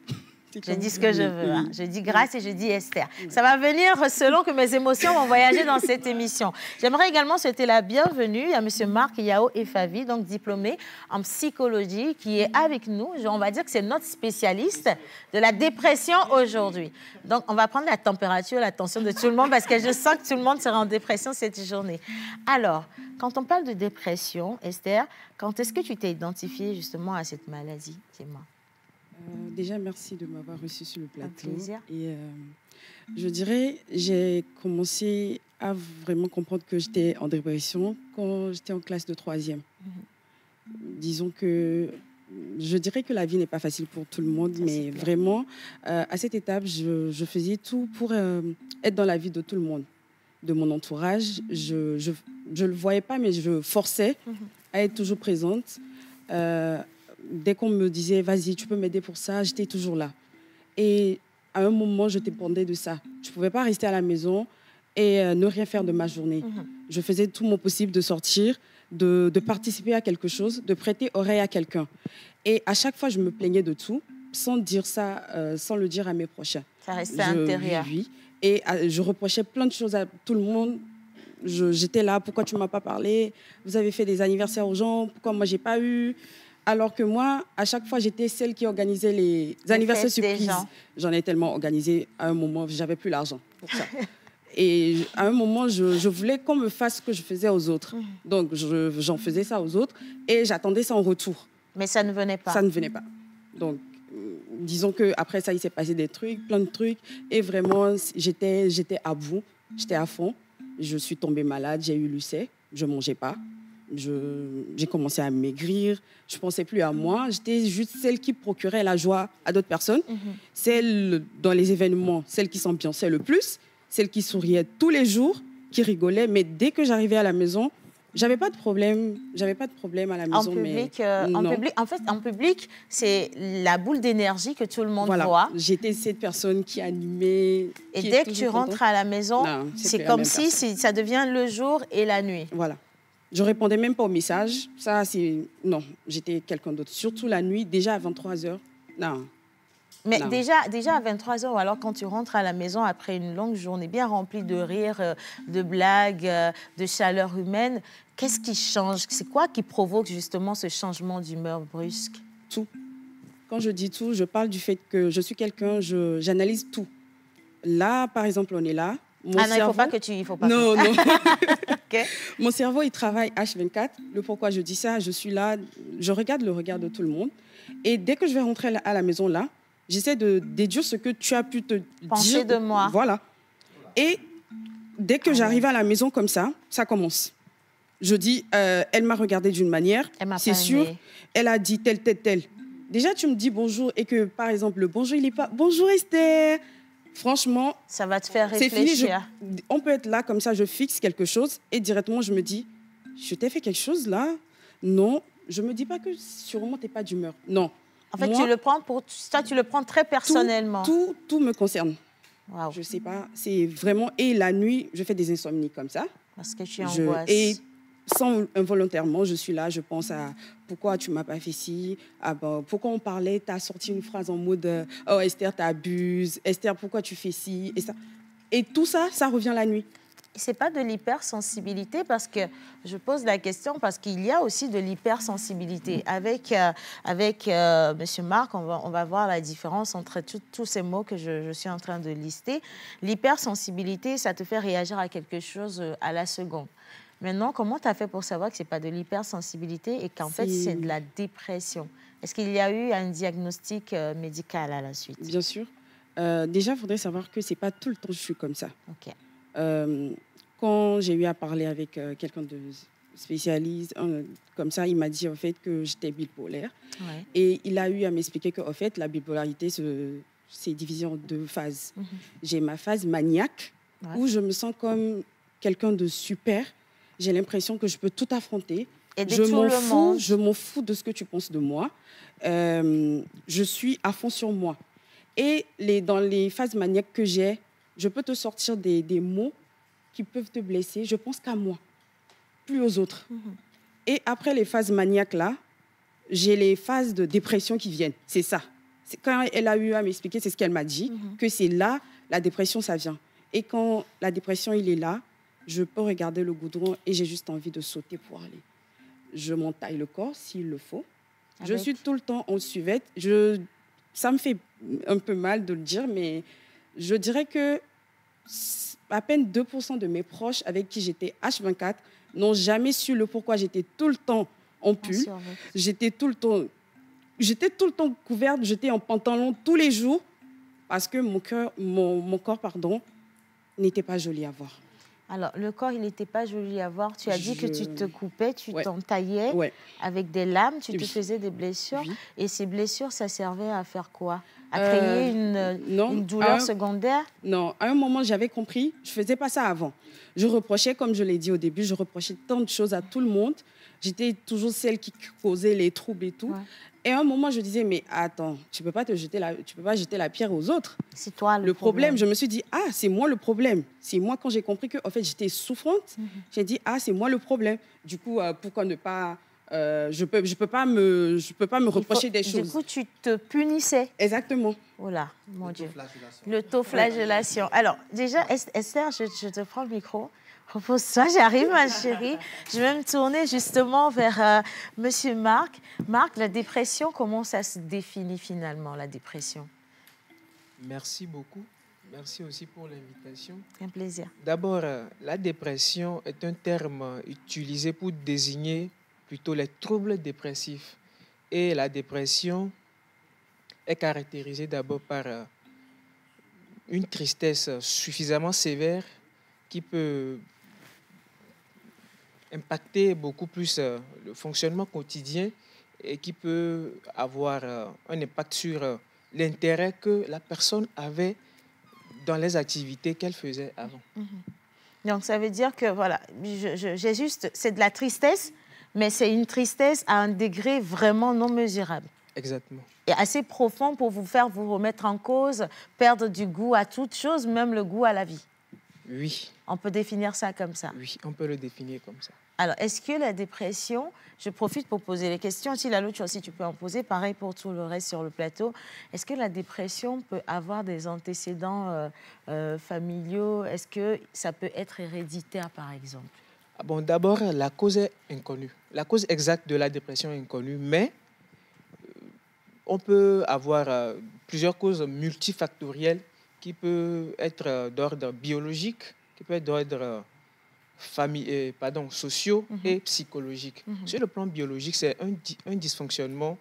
Je dis ce que je veux. Hein. Je dis Grâce et je dis Esther. Ça va venir selon que mes émotions vont voyager dans cette émission. J'aimerais également souhaiter la bienvenue à M. Marc Yao Efavi, donc diplômé en psychologie, qui est avec nous. On va dire que c'est notre spécialiste de la dépression aujourd'hui. Donc, on va prendre la température, la tension de tout le monde parce que je sens que tout le monde sera en dépression cette journée. Alors, quand on parle de dépression, Esther, quand est-ce que tu t'es identifiée justement à cette maladie? Dis-moi. Déjà, merci de m'avoir reçu sur le plateau. Un plaisir. Et je dirais, j'ai commencé à vraiment comprendre que j'étais en dépression quand j'étais en classe de 3e. Disons que je dirais que la vie n'est pas facile pour tout le monde, mais vraiment, à cette étape, je faisais tout pour être dans la vie de tout le monde, de mon entourage. Je ne le voyais pas, mais je forçais à être toujours présente. Dès qu'on me disait, vas-y, tu peux m'aider pour ça, j'étais toujours là. Et à un moment, je dépendais de ça. Je ne pouvais pas rester à la maison et ne rien faire de ma journée. Je faisais tout mon possible de sortir, de participer à quelque chose, de prêter oreille à quelqu'un. Et à chaque fois, je me plaignais de tout, sans dire ça, sans le dire à mes prochains. Ça restait intérieur. Oui. Et je reprochais plein de choses à tout le monde. J'étais là, pourquoi tu ne m'as pas parlé? Vous avez fait des anniversaires aux gens, pourquoi moi, je n'ai pas eu? Alors que moi, à chaque fois, j'étais celle qui organisait les anniversaires surprises. J'en ai tellement organisé, à un moment, je n'avais plus l'argent pour ça. Et à un moment, je voulais qu'on me fasse ce que je faisais aux autres. Donc, j'en faisais ça aux autres et j'attendais ça en retour. Mais ça ne venait pas. Ça ne venait pas. Donc, disons qu'après ça, il s'est passé des trucs, plein de trucs. Et vraiment, j'étais à bout, j'étais à fond. Je suis tombée malade, j'ai eu l'UCE, je ne mangeais pas. J'ai commencé à maigrir, je ne pensais plus à moi. J'étais juste celle qui procurait la joie à d'autres personnes. Celle, dans les événements, celle qui s'ambiançait le plus, celle qui souriait tous les jours, qui rigolait. Mais dès que j'arrivais à la maison, j'avais pas de problème. J'avais pas de problème à la maison. En public, c'est la boule d'énergie que tout le monde voit. J'étais cette personne qui animait. Et dès que tu rentres à la maison, c'est comme si ça devient le jour et la nuit. Voilà. Je ne répondais même pas aux messages. Ça, c'est... Non, j'étais quelqu'un d'autre. Surtout la nuit, déjà à 23h. Non. Mais Non. déjà à 23h, ou alors quand tu rentres à la maison après une longue journée bien remplie de rires, de blagues, de chaleur humaine, qu'est-ce qui change? C'est quoi qui provoque justement ce changement d'humeur brusque? Tout. Quand je dis tout, je parle du fait que je suis quelqu'un, j'analyse tout. Là, par exemple, on est là. Mon non, cerveau... il ne faut pas que tu... Il faut pas non, que... non. Okay. Mon cerveau, il travaille H24. Le pourquoi je dis ça, je suis là, je regarde le regard de tout le monde. Et dès que je vais rentrer à la maison, là, j'essaie de déduire ce que tu as pu te penser dire. De moi. Voilà. Et dès que j'arrive à la maison comme ça commence. Je dis, elle m'a regardé d'une manière, c'est sûr. Elle a dit tel. Déjà, tu me dis bonjour et que, par exemple, le bonjour, il n'est pas... Bonjour Esther. Franchement, ça va te faire réfléchir. On peut être là comme ça, je fixe quelque chose et directement, je me dis, je t'ai fait quelque chose là? Non. Je ne me dis pas que sûrement, tu n'es pas d'humeur. Non. En fait, moi, tu le prends très personnellement. Tout me concerne. Wow. Je ne sais pas. C'est vraiment... Et la nuit, je fais des insomnies comme ça. Parce que tu angoisses. Et involontairement, je suis là, je pense à pourquoi tu ne m'as pas fait ci, pourquoi on parlait, tu as sorti une phrase en mode oh Esther, tu abuses, Esther, pourquoi tu fais ci et ça. Et tout ça, ça revient la nuit. Ce n'est pas de l'hypersensibilité parce que, je pose la question parce qu'il y a aussi de l'hypersensibilité. Avec M. Marc, on va voir la différence entre tous ces mots que je suis en train de lister. L'hypersensibilité, ça te fait réagir à quelque chose à la seconde. Maintenant, comment tu as fait pour savoir que ce n'est pas de l'hypersensibilité et qu'en fait, c'est de la dépression? Est-ce qu'il y a eu un diagnostic médical à la suite? Bien sûr. Déjà, il faudrait savoir que ce n'est pas tout le temps que je suis comme ça. Okay. Quand j'ai eu à parler avec quelqu'un de spécialiste, comme ça, il m'a dit en fait que j'étais bipolaire. Ouais. Et il a eu à m'expliquer qu'en fait, la bipolarité, c'est divisé en deux phases. J'ai ma phase maniaque, où je me sens comme quelqu'un de super. J'ai l'impression que je peux tout affronter. Je m'en fous de ce que tu penses de moi. Je suis à fond sur moi. Et dans les phases maniaques que j'ai, je peux te sortir des mots qui peuvent te blesser. Je pense qu'à moi, plus aux autres. Et après les phases maniaques, là, j'ai les phases de dépression qui viennent. C'est ça. Quand elle a eu à m'expliquer, c'est ce qu'elle m'a dit, que c'est là, la dépression, ça vient. Et quand la dépression, il est là, je peux regarder le goudron et j'ai juste envie de sauter pour aller. Je m'entaille le corps s'il le faut. Je suis tout le temps en suvette. Ça me fait un peu mal de le dire, mais je dirais que à peine 2% de mes proches avec qui j'étais H24 n'ont jamais su le pourquoi j'étais tout le temps en pull. J'étais tout le temps couverte, j'étais en pantalon tous les jours parce que mon corps, n'était pas joli à voir. Alors, le corps, il n'était pas joli à voir. Tu as dit que tu te coupais, tu t'entaillais avec des lames, tu te faisais des blessures. Oui. Et ces blessures, ça servait à faire quoi? À créer une douleur secondaire? Non, à un moment, j'avais compris. Je ne faisais pas ça avant. Je reprochais, comme je l'ai dit au début, je reprochais tant de choses à tout le monde. J'étais toujours celle qui causait les troubles et tout. Ouais. Et à un moment, je disais, mais attends, tu ne peux pas jeter la pierre aux autres. C'est toi le problème. Je me suis dit, c'est moi le problème. C'est moi, quand j'ai compris que en fait, j'étais souffrante, j'ai dit, c'est moi le problème. Du coup, pourquoi ne pas... je peux pas me reprocher des choses. Du coup, tu te punissais. Exactement. Oh là, mon Dieu. L'autoflagellation. Alors, déjà, Esther, je te prends le micro. Repose-toi, j'arrive, ma chérie. Je vais me tourner justement vers Monsieur Marc. Marc, la dépression, comment ça se définit finalement, la dépression? Merci beaucoup. Merci aussi pour l'invitation. Un plaisir. D'abord, la dépression est un terme utilisé pour désigner plutôt les troubles dépressifs. Et la dépression est caractérisée d'abord par une tristesse suffisamment sévère qui peut impacter beaucoup plus le fonctionnement quotidien et qui peut avoir un impact sur l'intérêt que la personne avait dans les activités qu'elle faisait avant. Donc, ça veut dire que, voilà, c'est de la tristesse, mais c'est une tristesse à un degré vraiment non mesurable. Exactement. Et assez profond pour vous faire vous remettre en cause, perdre du goût à toute chose, même le goût à la vie. Oui. On peut définir ça comme ça? Oui, on peut le définir comme ça. Alors, est-ce que la dépression, je profite pour poser les questions, si la louche aussi tu peux en poser, pareil pour tout le reste sur le plateau, est-ce que la dépression peut avoir des antécédents familiaux? Est-ce que ça peut être héréditaire, par exemple? Bon, d'abord, la cause est inconnue. La cause exacte de la dépression est inconnue, mais on peut avoir plusieurs causes multifactorielles qui peuvent être d'ordre biologique, qui peuvent être d'ordre sociaux et psychologiques. Sur le plan biologique, c'est un dysfonctionnement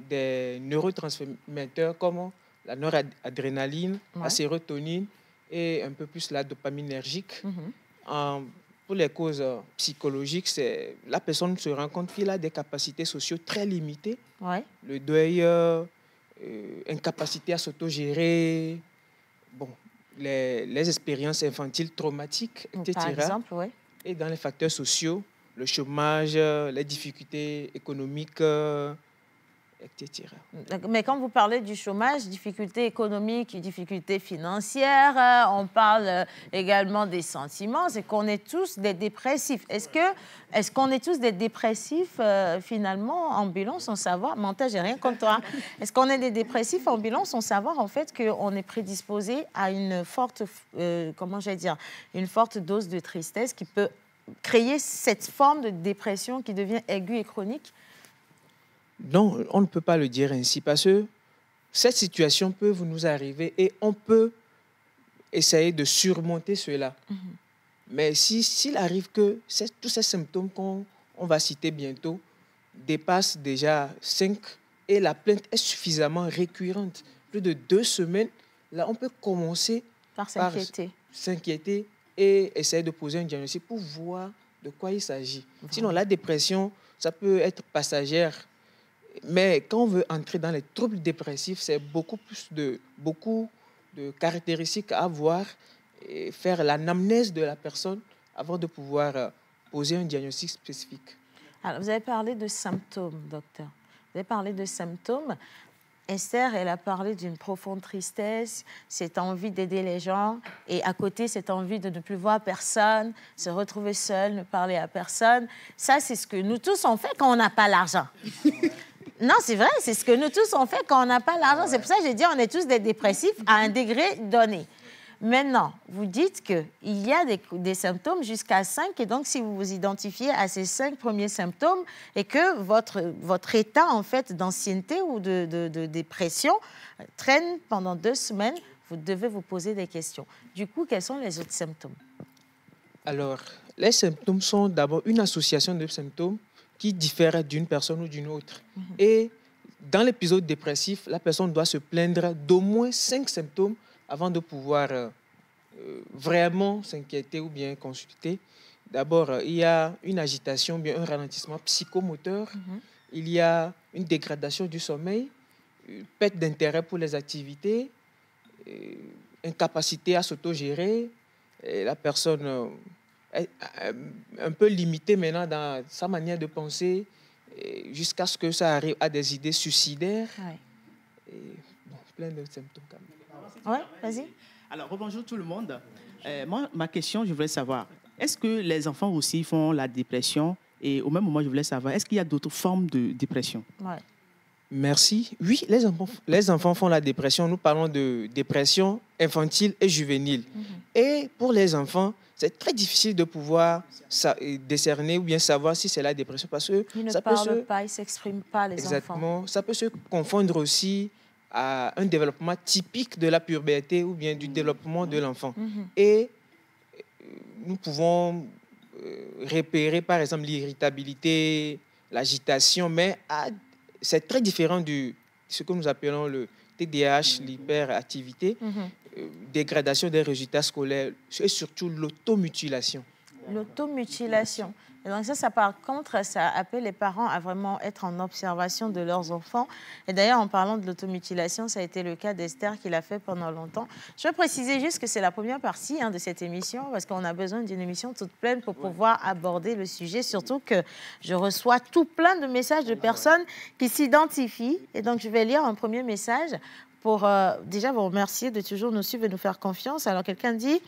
des neurotransmetteurs comme la noradrénaline, la sérotonine et un peu plus la dopaminergique. Pour les causes psychologiques, la personne se rend compte qu'il a des capacités sociales très limitées. Le deuil, incapacité à s'autogérer, bon, les expériences infantiles traumatiques, etc. Par exemple, oui. Et dans les facteurs sociaux, le chômage, les difficultés économiques, etc. Mais quand vous parlez du chômage, difficultés économiques, difficultés financières, on parle également des sentiments, c'est qu'on est tous des dépressifs. Est-ce qu'on est tous des dépressifs finalement ambulants sans savoir? Mental, j'ai rien contre toi. Est-ce qu'on est des dépressifs ambulants sans savoir en fait qu'on est prédisposé à une forte, une forte dose de tristesse qui peut créer cette forme de dépression qui devient aiguë et chronique? Non, on ne peut pas le dire ainsi parce que cette situation peut nous arriver et on peut essayer de surmonter cela. Mais s'il arrive que tous ces symptômes qu'on va citer bientôt dépassent déjà 5 et la plainte est suffisamment récurrente, plus de 2 semaines, là on peut commencer par s'inquiéter et essayer de poser un diagnostic pour voir de quoi il s'agit. Sinon, la dépression, ça peut être passagère. Mais quand on veut entrer dans les troubles dépressifs, c'est beaucoup de caractéristiques à voir et faire l'anamnèse de la personne avant de pouvoir poser un diagnostic spécifique. Alors, vous avez parlé de symptômes, docteur. Vous avez parlé de symptômes. Esther, elle a parlé d'une profonde tristesse, cette envie d'aider les gens, et à côté, cette envie de ne plus voir personne, se retrouver seule, ne parler à personne. Ça, c'est ce que nous tous on fait quand on n'a pas l'argent. Non, c'est vrai, c'est ce que nous tous on fait quand on n'a pas l'argent. C'est pour ça que j'ai dit on est tous des dépressifs à un degré donné. Maintenant, vous dites qu'il y a des symptômes jusqu'à 5, et donc si vous vous identifiez à ces 5 premiers symptômes et que votre état en fait d'ancienneté ou de dépression traîne pendant 2 semaines, vous devez vous poser des questions. Du coup, quels sont les autres symptômes? Alors, les symptômes sont d'abord une association de symptômes qui diffèrent d'une personne ou d'une autre. Et dans l'épisode dépressif, la personne doit se plaindre d'au moins 5 symptômes avant de pouvoir vraiment s'inquiéter ou bien consulter. D'abord, il y a une agitation, bien un ralentissement psychomoteur. Il y a une dégradation du sommeil, une perte d'intérêt pour les activités, incapacité à s'autogérer. La personne est un peu limitée maintenant dans sa manière de penser jusqu'à ce que ça arrive à des idées suicidaires. Et, plein de symptômes quand même. Oui, vas-y. Alors, rebonjour tout le monde. Moi, ma question, je voulais savoir, est-ce que les enfants aussi font la dépression? Et au même moment, je voulais savoir, est-ce qu'il y a d'autres formes de dépression? Merci. Oui, les enfants font la dépression. Nous parlons de dépression infantile et juvénile. Et pour les enfants, c'est très difficile de pouvoir décerner ou bien savoir si c'est la dépression parce que ils ne parlent pas, ils ne s'expriment pas, les enfants. Exactement. Ça peut se confondre aussi à un développement typique de la puberté ou bien du développement de l'enfant. Et nous pouvons repérer, par exemple, l'irritabilité, l'agitation, mais c'est très différent de ce que nous appelons le TDAH, l'hyperactivité, dégradation des résultats scolaires et surtout l'automutilation. L'automutilation. Et donc ça, par contre, ça appelle les parents à vraiment être en observation de leurs enfants. Et d'ailleurs, en parlant de l'automutilation, ça a été le cas d'Esther qui l'a fait pendant longtemps. Je veux préciser juste que c'est la première partie de cette émission parce qu'on a besoin d'une émission toute pleine pour pouvoir aborder le sujet. Surtout que je reçois tout plein de messages de personnes qui s'identifient. Et donc, je vais lire un premier message. pour déjà vous remercier de toujours nous suivre et nous faire confiance. Alors, quelqu'un dit,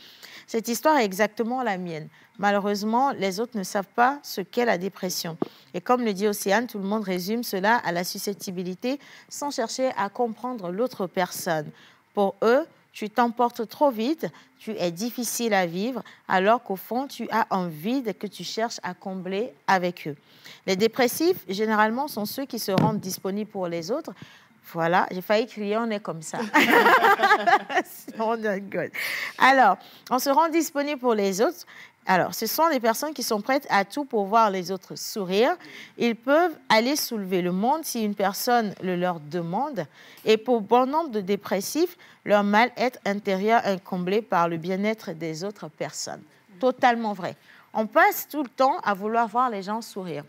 cette histoire est exactement la mienne. Malheureusement, les autres ne savent pas ce qu'est la dépression. Et comme le dit Océane, tout le monde résume cela à la susceptibilité sans chercher à comprendre l'autre personne. Pour eux, tu t'emportes trop vite, tu es difficile à vivre, alors qu'au fond, tu as un vide que tu cherches à combler avec eux. Les dépressifs, généralement, sont ceux qui se rendent disponibles pour les autres. Voilà, j'ai failli crier, on est comme ça. Alors, on se rend disponible pour les autres. Alors, ce sont des personnes qui sont prêtes à tout pour voir les autres sourire. Ils peuvent aller soulever le monde si une personne le leur demande. Et pour bon nombre de dépressifs, leur mal-être intérieur est comblé par le bien-être des autres personnes. Totalement vrai. On passe tout le temps à vouloir voir les gens sourire.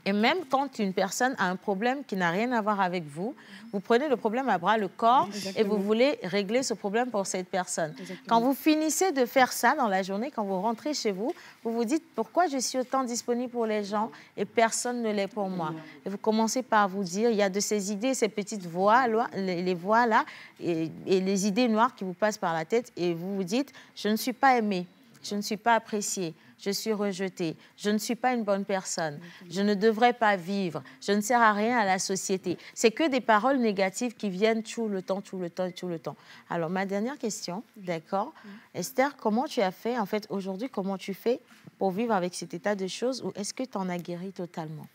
Et même quand une personne a un problème qui n'a rien à voir avec vous, vous prenez le problème à bras le corps et vous voulez régler ce problème pour cette personne. Quand vous finissez de faire ça dans la journée, quand vous rentrez chez vous, vous vous dites pourquoi je suis autant disponible pour les gens et personne ne l'est pour moi. Et vous commencez par vous dire, il y a de ces idées, ces petites voix, les voix là, et les idées noires qui vous passent par la tête et vous vous dites, je ne suis pas aimée, je ne suis pas appréciée. Je suis rejetée, je ne suis pas une bonne personne, je ne devrais pas vivre, je ne sers à rien à la société. C'est que des paroles négatives qui viennent tout le temps. Alors, ma dernière question, d'accord. Esther, comment tu as fait, en fait, aujourd'hui, comment tu fais pour vivre avec cet état de choses ou est-ce que tu en as guéri totalement?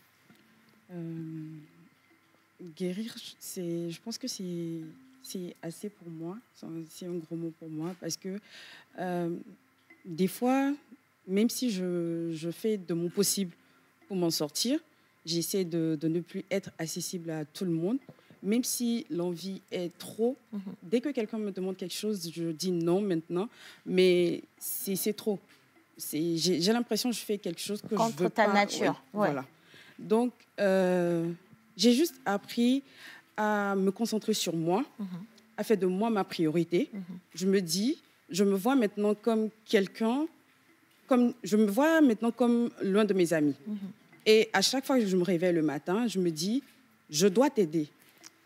Guérir, je pense que c'est assez pour moi, c'est un gros mot pour moi parce que des fois, même si je fais de mon possible pour m'en sortir, j'essaie de ne plus être accessible à tout le monde. Même si l'envie est trop, dès que quelqu'un me demande quelque chose, je dis non maintenant. Mais c'est trop. J'ai l'impression que je fais quelque chose que je veux pas. Contre ta nature. Ouais, voilà. Donc, j'ai juste appris à me concentrer sur moi, à faire de moi ma priorité. Je me dis, je me vois maintenant comme quelqu'un... je me vois maintenant comme l'un de mes amis. Et à chaque fois que je me réveille le matin, je me dis, je dois t'aider.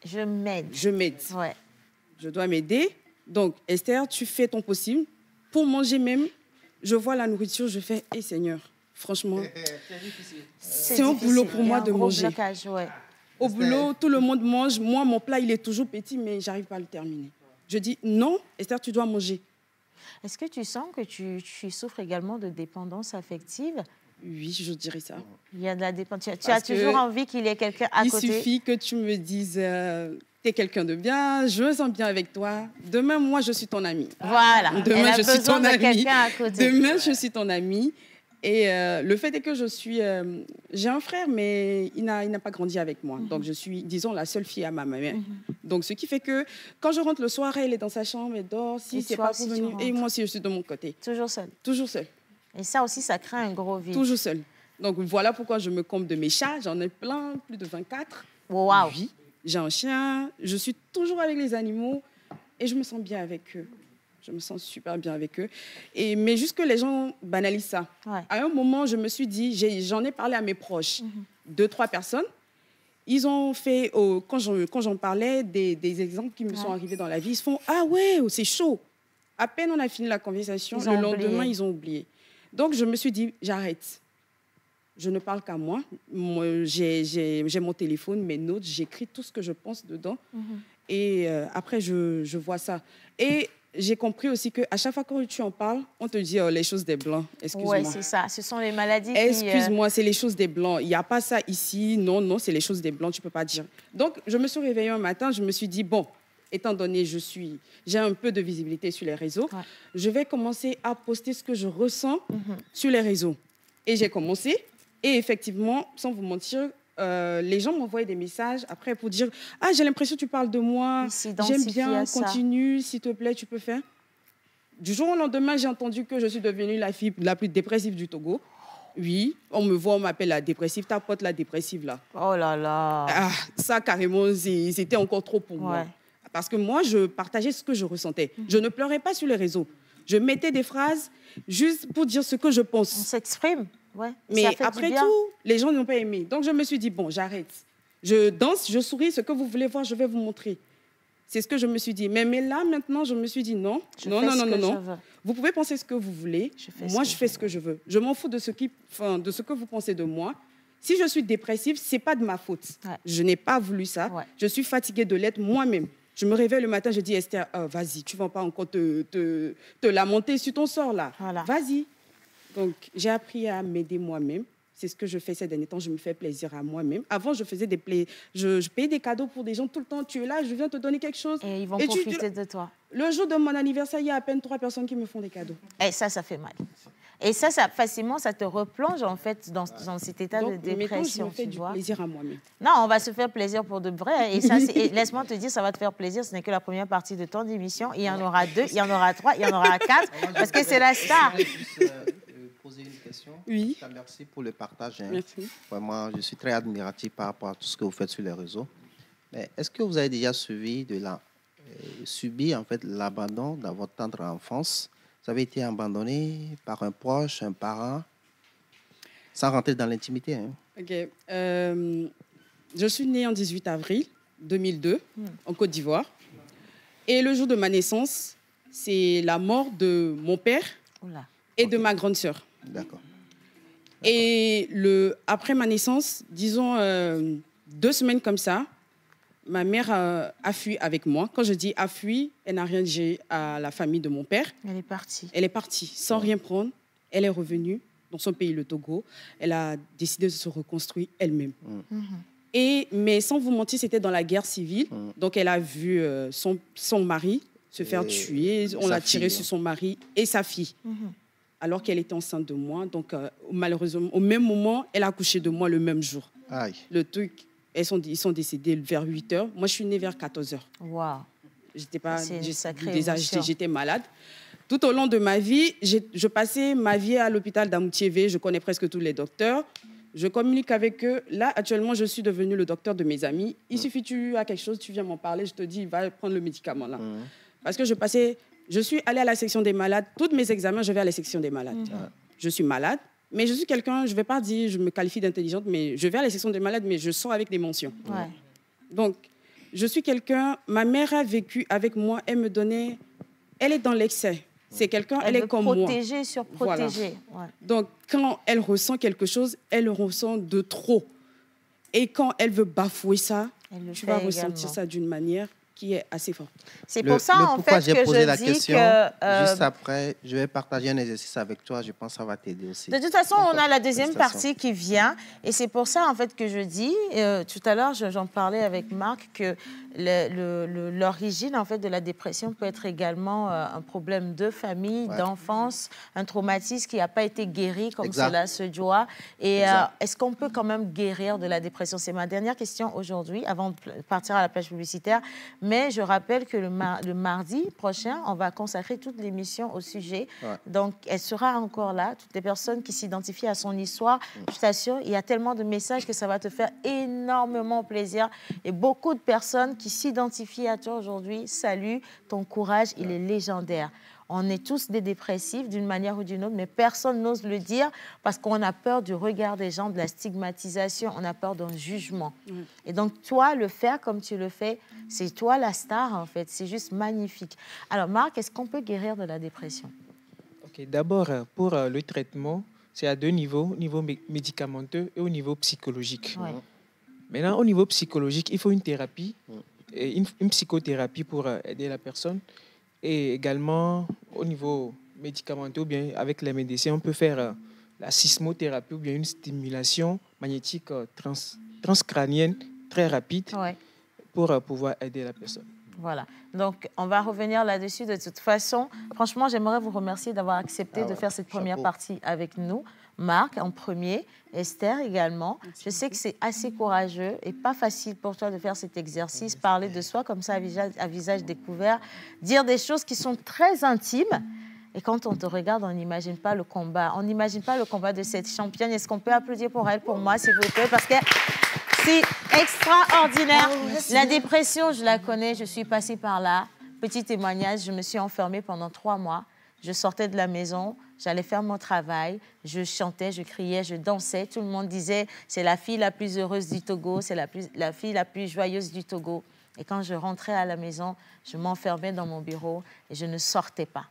Je m'aide. Ouais. Je dois m'aider. Donc, Esther, tu fais ton possible. Pour manger même, je vois la nourriture, je fais, hé Seigneur, franchement, c'est un boulot pour moi de manger. Blocage, ouais. Au boulot, tout le monde mange. Moi, mon plat, il est toujours petit, mais je n'arrive pas à le terminer. Je dis, non, Esther, tu dois manger. Est-ce que tu sens que tu souffres également de dépendance affective? Oui, je dirais ça. Il y a de la dépendance. Tu as toujours envie qu'il y ait quelqu'un à côté? Il suffit que tu me dises, tu es quelqu'un de bien, je me sens bien avec toi. Demain, moi, je suis ton amie. Voilà. Demain, je suis ton amie. À côté. Demain, je suis ton amie. Et le fait est que je suis... j'ai un frère, mais il n'a pas grandi avec moi. Donc, je suis, disons, la seule fille à ma mère. Donc, ce qui fait que quand je rentre le soir, elle est dans sa chambre, elle dort. Si c'est pas pour venir. Et moi aussi, je suis de mon côté. Toujours seule. Toujours seule. Et ça aussi, ça crée un gros vide. Toujours seule. Donc, voilà pourquoi je me comble de mes chats. J'en ai plein, plus de 24. Wow. Oui. J'ai un chien. Je suis toujours avec les animaux. Et je me sens bien avec eux. Je me sens super bien avec eux. Mais juste que les gens banalisent ça. Ouais. À un moment, je me suis dit, j'en ai parlé à mes proches, 2-3 personnes. Ils ont fait, quand j'en parlais, des exemples qui me sont arrivés dans la vie. Ils se font, ah ouais, c'est chaud. À peine on a fini la conversation, le lendemain, ils ont oublié. Donc, je me suis dit, j'arrête. Je ne parle qu'à moi. J'ai mon téléphone, mes notes, j'écris tout ce que je pense dedans. Et après, je vois ça. Et j'ai compris aussi qu'à chaque fois que tu en parles, on te dit les choses des Blancs. Excuse-moi. Oui, c'est ça. Ce sont les maladies Excuse-moi, c'est les choses des Blancs. Il n'y a pas ça ici. Non, c'est les choses des Blancs. Tu ne peux pas dire. Donc, je me suis réveillée un matin. Je me suis dit, bon, étant donné j'ai un peu de visibilité sur les réseaux, je vais commencer à poster ce que je ressens sur les réseaux. Et j'ai commencé. Et effectivement, sans vous mentir, les gens m'envoyaient des messages après pour dire « Ah, j'ai l'impression que tu parles de moi, j'aime bien, continue, s'il te plaît, tu peux faire ». Du jour au lendemain, j'ai entendu que je suis devenue la fille la plus dépressive du Togo. Oui, on me voit, on m'appelle la dépressive, ta pote la dépressive là. Oh là là. Ah, ça carrément, c'était encore trop pour moi. Parce que moi, je partageais ce que je ressentais. Je ne pleurais pas sur les réseaux. Je mettais des phrases juste pour dire ce que je pense. On s'exprime. Ouais, mais après tout, les gens n'ont pas aimé. Donc, je me suis dit, bon, j'arrête. Je danse, je souris, ce que vous voulez voir, je vais vous montrer. C'est ce que je me suis dit. Mais là, maintenant, je me suis dit non. Non. Vous pouvez penser ce que vous voulez. Moi, je fais ce que je veux. Je m'en fous de ce que vous pensez de moi. Si je suis dépressive, ce n'est pas de ma faute. Ouais. Je n'ai pas voulu ça. Ouais. Je suis fatiguée de l'être moi-même. Je me réveille le matin, je dis, Esther, vas-y, tu ne vas pas encore te lamenter sur ton sort là. Voilà. Vas-y. Donc, j'ai appris à m'aider moi-même. C'est ce que je fais ces derniers temps. Je me fais plaisir à moi-même. Avant, je faisais je payais des cadeaux pour des gens tout le temps. Tu es là, je viens te donner quelque chose. Et ils vont profiter de toi. Le jour de mon anniversaire, il y a à peine 3 personnes qui me font des cadeaux. Et ça fait mal. Et ça facilement, ça te replonge en fait dans cet état de dépression. Donc, je me fais du plaisir à moi-même. Non, on va se faire plaisir pour de vrai. Et ça, laisse-moi te dire, ça va te faire plaisir. Ce n'est que la première partie de ton émission. Il y en aura 2, il y en aura 3, il y en aura 4, parce que c'est la star. Poser une question. Oui. Merci pour le partage. Hein. Merci. Vraiment, je suis très admiratif par rapport à tout ce que vous faites sur les réseaux. Mais est-ce que vous avez déjà subi en fait l'abandon dans votre tendre enfance? Vous avez été abandonné par un proche, un parent, sans rentrer dans l'intimité. Hein. Ok. Je suis née en 18 avril 2002 en Côte d'Ivoire. Et le jour de ma naissance, c'est la mort de mon père et de ma grande sœur. D'accord. Et après ma naissance, disons 2 semaines comme ça, ma mère a fui avec moi. Quand je dis a fui, elle n'a rien dit à la famille de mon père. Elle est partie. Elle est partie sans rien prendre. Elle est revenue dans son pays, le Togo. Elle a décidé de se reconstruire elle-même. Mais sans vous mentir, c'était dans la guerre civile. Donc elle a vu son mari se faire tuer. On l'a tiré sur son mari et sa fille. Alors qu'elle était enceinte de moi. Donc malheureusement, au même moment, elle a accouché de moi le même jour. Aïe. Le truc... Ils sont décédés vers 8 heures. Moi, je suis née vers 14 heures. Waouh. J'étais malade. Tout au long de ma vie, je passais ma vie à l'hôpital d'Amoutiévé. Je connais presque tous les docteurs. Je communique avec eux. Là, actuellement, je suis devenue le docteur de mes amis. Il suffit, tu as quelque chose, tu viens m'en parler. Je te dis, va prendre le médicament là. Parce que je suis allée à la section des malades. Tous mes examens, je vais à la section des malades. Je suis malade. Mais je suis quelqu'un, je ne vais pas dire, je me qualifie d'intelligente, mais je vais à la section des malades, mais je sors avec des mentions. Ouais. Donc, je suis quelqu'un, ma mère a vécu avec moi, elle me donnait, elle est dans l'excès. C'est quelqu'un, elle est comme moi. Protéger, surprotéger. Voilà. Ouais. Donc, quand elle ressent quelque chose, elle le ressent de trop. Et quand elle veut bafouer ça, tu vas ressentir ça d'une manière qui est assez forte. C'est pour ça, en fait, que je dis que... Juste après, je vais partager un exercice avec toi. Je pense que ça va t'aider aussi. De toute façon, on a la deuxième partie qui vient. Et c'est pour ça, en fait, que je dis... tout à l'heure, j'en parlais avec Marc, que l'origine, en fait, de la dépression peut être également un problème de famille, d'enfance, un traumatisme qui n'a pas été guéri comme cela se doit. Et est-ce qu'on peut quand même guérir de la dépression? C'est ma dernière question aujourd'hui, avant de partir à la page publicitaire. Mais je rappelle que le mardi prochain, on va consacrer toute l'émission au sujet. Donc, elle sera encore là. Toutes les personnes qui s'identifient à son histoire, je t'assure, il y a tellement de messages que ça va te faire énormément plaisir. Et beaucoup de personnes qui s'identifient à toi aujourd'hui, salut, ton courage, il est légendaire. On est tous des dépressifs d'une manière ou d'une autre, mais personne n'ose le dire parce qu'on a peur du regard des gens, de la stigmatisation, on a peur d'un jugement. Et donc, toi, le faire comme tu le fais, c'est toi la star, en fait. C'est juste magnifique. Alors, Marc, est-ce qu'on peut guérir de la dépression? Ok, d'abord, pour le traitement, c'est à 2 niveaux, au niveau médicamenteux et au niveau psychologique. Maintenant, au niveau psychologique, il faut une thérapie, et une psychothérapie pour aider la personne. Et également, au niveau médicamenteux, ou bien avec les médecins, on peut faire la sismothérapie ou bien une stimulation magnétique transcrânienne très rapide pour pouvoir aider la personne. Voilà. Donc, on va revenir là-dessus de toute façon. Franchement, j'aimerais vous remercier d'avoir accepté de faire cette première partie avec nous. Marc, en premier, Esther également. Je sais que c'est assez courageux et pas facile pour toi de faire cet exercice, parler de soi comme ça à visage découvert, dire des choses qui sont très intimes. Et quand on te regarde, on n'imagine pas le combat. On n'imagine pas le combat de cette championne. Est-ce qu'on peut applaudir pour elle, pour moi, s'il vous plaît? Parce que c'est extraordinaire. La dépression, je la connais, je suis passée par là. Petit témoignage, je me suis enfermée pendant 3 mois. Je sortais de la maison, j'allais faire mon travail, je chantais, je criais, je dansais. Tout le monde disait, c'est la fille la plus heureuse du Togo, c'est la fille la plus joyeuse du Togo. Et quand je rentrais à la maison, je m'enfermais dans mon bureau et je ne sortais pas.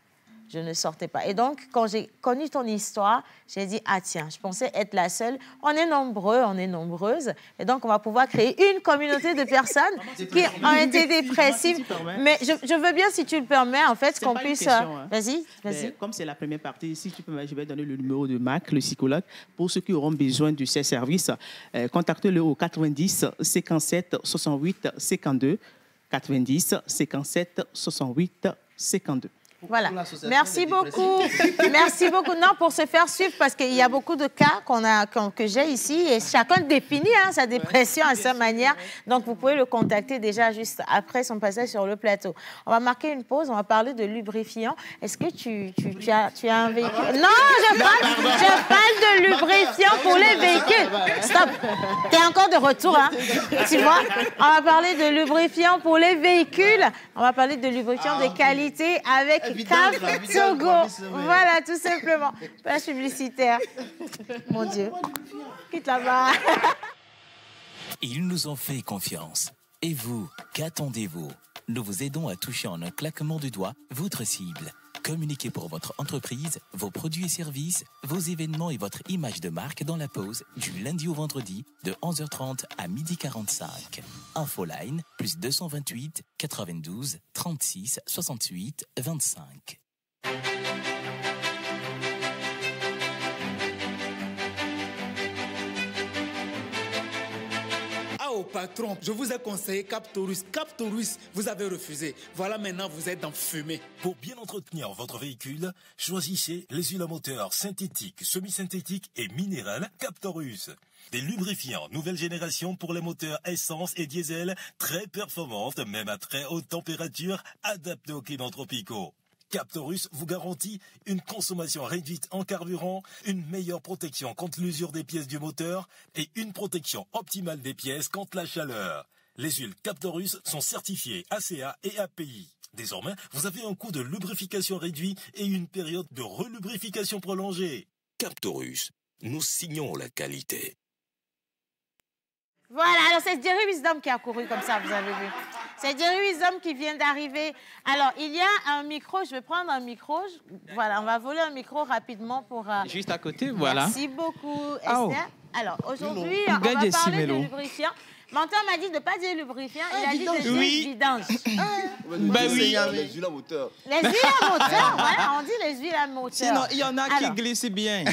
Je ne sortais pas. Et donc, quand j'ai connu ton histoire, j'ai dit, ah tiens, je pensais être la seule. On est nombreux, on est nombreuses. Et donc, on va pouvoir créer une communauté de personnes qui ont été dépressives. Mais je veux bien, si tu le permets, en fait, qu'on puisse... Vas-y, vas-y. Comme c'est la première partie, si tu peux, je vais donner le numéro de Marc, le psychologue. Pour ceux qui auront besoin de ces services, contactez-le au 90 57 68 52. 90 57 68 52. Voilà. Merci beaucoup. Merci beaucoup. Non, pour se faire suivre, parce qu'il y a beaucoup de cas que j'ai ici et chacun définit sa dépression à sa manière. Donc, vous pouvez le contacter déjà juste après son passage sur le plateau. On va marquer une pause. On va parler de lubrifiant. Est-ce que tu as un véhicule? Non, je parle de lubrifiant pour les véhicules. Stop. Tu es encore de retour, hein? Tu vois? On va parler de lubrifiant pour les véhicules. On va parler de lubrifiant de qualité avec Captogo. Voilà, tout simplement. Page publicitaire. Mon Dieu. Quitte là-bas. Ils nous ont fait confiance. Et vous, qu'attendez-vous? Nous vous aidons à toucher en un claquement de doigts votre cible. Communiquez pour votre entreprise, vos produits et services, vos événements et votre image de marque dans la pause du lundi au vendredi de 11h30 à 12h45. Infoline plus 228 92 36 68 25. Au patron, je vous ai conseillé Captorus. Captorus, vous avez refusé. Voilà, maintenant, vous êtes dans fumée. Pour bien entretenir votre véhicule, choisissez les huiles à moteur synthétiques, semi-synthétiques et minérales Captorus. Des lubrifiants nouvelle génération pour les moteurs essence et diesel, très performantes, même à très haute température, adaptées aux climats tropicaux. Captorus vous garantit une consommation réduite en carburant, une meilleure protection contre l'usure des pièces du moteur et une protection optimale des pièces contre la chaleur. Les huiles Captorus sont certifiées ACA et API. Désormais, vous avez un coût de lubrification réduit et une période de relubrification prolongée. Captorus, nous signons la qualité. Voilà, alors c'est Jerry Wisdom qui a couru comme ça, vous avez vu. C'est Jerry Wisdom qui vient d'arriver. Alors, il y a un micro, je vais prendre un micro. Voilà, on va voler un micro rapidement pour... Juste à côté, voilà. Merci beaucoup, Esther. Oh. Alors, aujourd'hui, on va parler de lubrifiant. Mentor m'a dit de ne pas dire lubrifiant, il a dit de dire vidange. Bah oui. Les huiles à moteur. Les huiles à moteur, voilà, on dit les huiles à moteur. Sinon, il y en a qui glissent bien.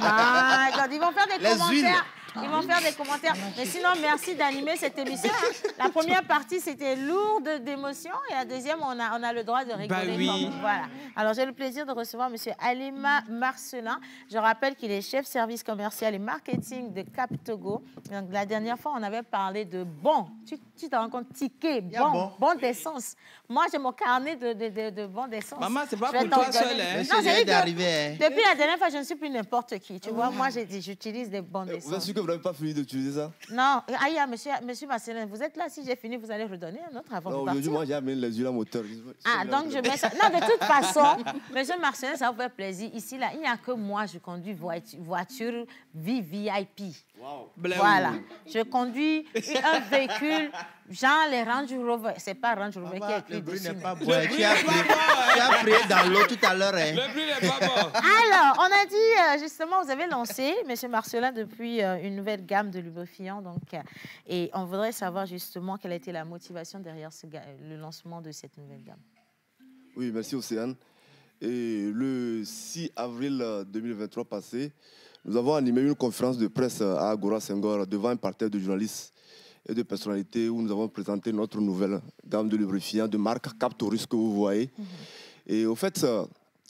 Ah, quand ils vont faire des commentaires. Ils vont faire des commentaires. Mais sinon, merci d'animer cette émission. La première partie, c'était lourde d'émotions. Et la deuxième, on a le droit de rigoler. Bah oui. Voilà. Alors, j'ai le plaisir de recevoir M. Alima Marcelin. Je rappelle qu'il est chef service commercial et marketing de Captogo. Donc, la dernière fois, on avait parlé de bons. Tu te rends compte, ticket, bon d'essence. Moi, j'ai mon carnet de bons d'essence. Maman, c'est pas pour toi seul. Hein? Non, j'ai dit que depuis la dernière fois, je ne suis plus n'importe qui. Tu vois, moi, j'utilise des bons d'essence. Vous n'avez pas fini d'utiliser ça? Non. Aïe, monsieur Marcelin, vous êtes là. Si j'ai fini, vous allez redonner un autre avant de partir. Aujourd'hui, moi, j'ai amené les huiles à moteur. Ah, donc je mets ça. Non, de toute façon, monsieur Marcelin, ça vous fait plaisir. Ici, là, il n'y a que moi, je conduis voiture VIP. Wow. Voilà. Je conduis un véhicule, genre les Range Rover. C'est pas Range Rover qui est écrit dessus. Le bruit n'est pas bon. Tu as pris dans l'eau tout à l'heure. Hein. Le bruit n'est pas bon. Alors, on a dit, justement, vous avez lancé, monsieur Marcelin, depuis une nouvelle gamme de lubrifiants. Donc, et on voudrait savoir, justement, quelle a été la motivation derrière le lancement de cette nouvelle gamme. Oui, merci, Océane. Et le 6 avril 2023 passé, nous avons animé une conférence de presse à Agora Senghor devant un parterre de journalistes et de personnalités où nous avons présenté notre nouvelle gamme de lubrifiants de marque Captorus que vous voyez. Et au fait,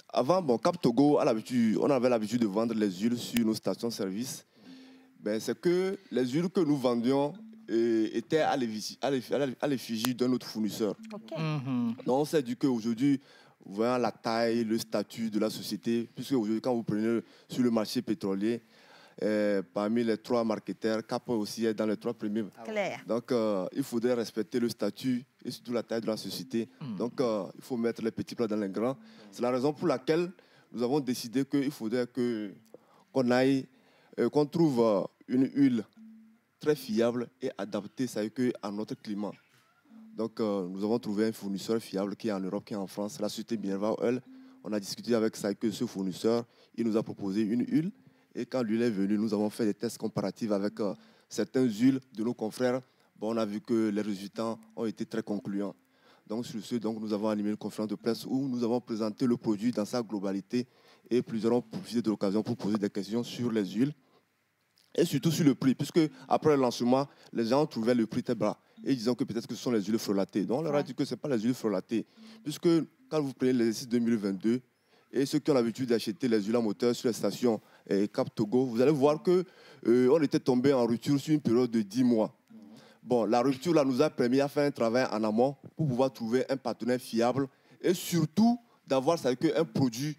avant, Captogo, on avait l'habitude de vendre les huiles sur nos stations-service. Ben, c'est que les huiles que nous vendions étaient à l'effigie d'un autre fournisseur. Okay. Donc on s'est dit qu'aujourd'hui, voyant la taille, le statut de la société, puisque aujourd'hui, quand vous prenez sur le marché pétrolier, parmi les 3 marketeurs, Cap aussi est dans les 3 premiers. Claire. Donc, il faudrait respecter le statut et surtout la taille de la société. Donc, il faut mettre les petits plats dans les grands. C'est la raison pour laquelle nous avons décidé qu'il faudrait qu'on trouve une huile très fiable et adaptée à notre climat. Donc, nous avons trouvé un fournisseur fiable qui est en Europe, qui est en France, la société Minerva Oil. On a discuté avec ce fournisseur. Il nous a proposé une huile. Et quand l'huile est venue, nous avons fait des tests comparatifs avec certaines huiles de nos confrères. Bon, on a vu que les résultats ont été très concluants. Donc, sur ce, nous avons animé une conférence de presse où nous avons présenté le produit dans sa globalité et plusieurs ont profité de l'occasion pour poser des questions sur les huiles et surtout sur le prix, puisque après le lancement, les gens trouvaient le prix très bas et disant que peut-être que ce sont les huiles frelatées. Donc, on leur a dit que ce n'est pas les huiles frelatées, puisque quand vous prenez l'exercice 2022 et ceux qui ont l'habitude d'acheter les huiles à moteur sur les stations Cap Togo, vous allez voir qu'on était tombé en rupture sur une période de 10 mois. Bon, la rupture là, nous a permis de faire un travail en amont pour pouvoir trouver un partenaire fiable et surtout d'avoir un produit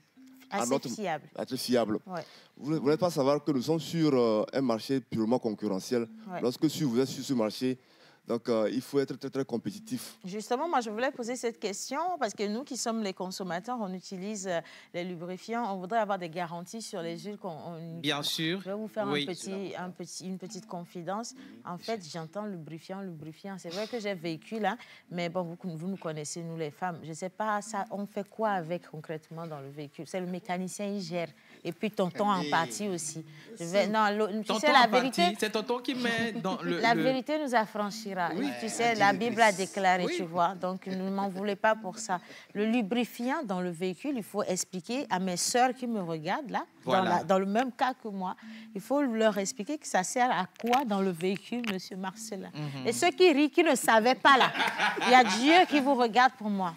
assez fiable. Ouais. Vous n'êtes pas savoir que nous sommes sur un marché purement concurrentiel. Ouais. Lorsque vous êtes sur ce marché, donc il faut être très, très compétitif. Justement, moi, je voulais poser cette question parce que nous qui sommes les consommateurs, on utilise les lubrifiants, on voudrait avoir des garanties sur les huiles. Bien sûr. Je vais vous faire Oui. une petite confidence. En fait, j'entends lubrifiant. C'est vrai que j'ai un véhicule, hein, mais bon, vous nous connaissez, nous les femmes. Je ne sais pas, ça, on fait quoi avec concrètement dans le véhicule? C'est le mécanicien, il gère. Et puis tonton en partie aussi. Tu sais, la vérité, c'est tonton qui met dans le... La vérité nous affranchira. Oui, tu sais, la Bible a déclaré, tu vois. Donc, ne m'en voulez pas pour ça. Le lubrifiant dans le véhicule, il faut expliquer à mes sœurs qui me regardent, là, voilà, dans le même cas que moi, il faut leur expliquer que ça sert à quoi dans le véhicule, monsieur Marcelin. Et ceux qui rient, qui ne savaient pas, là, il y a Dieu qui vous regarde pour moi.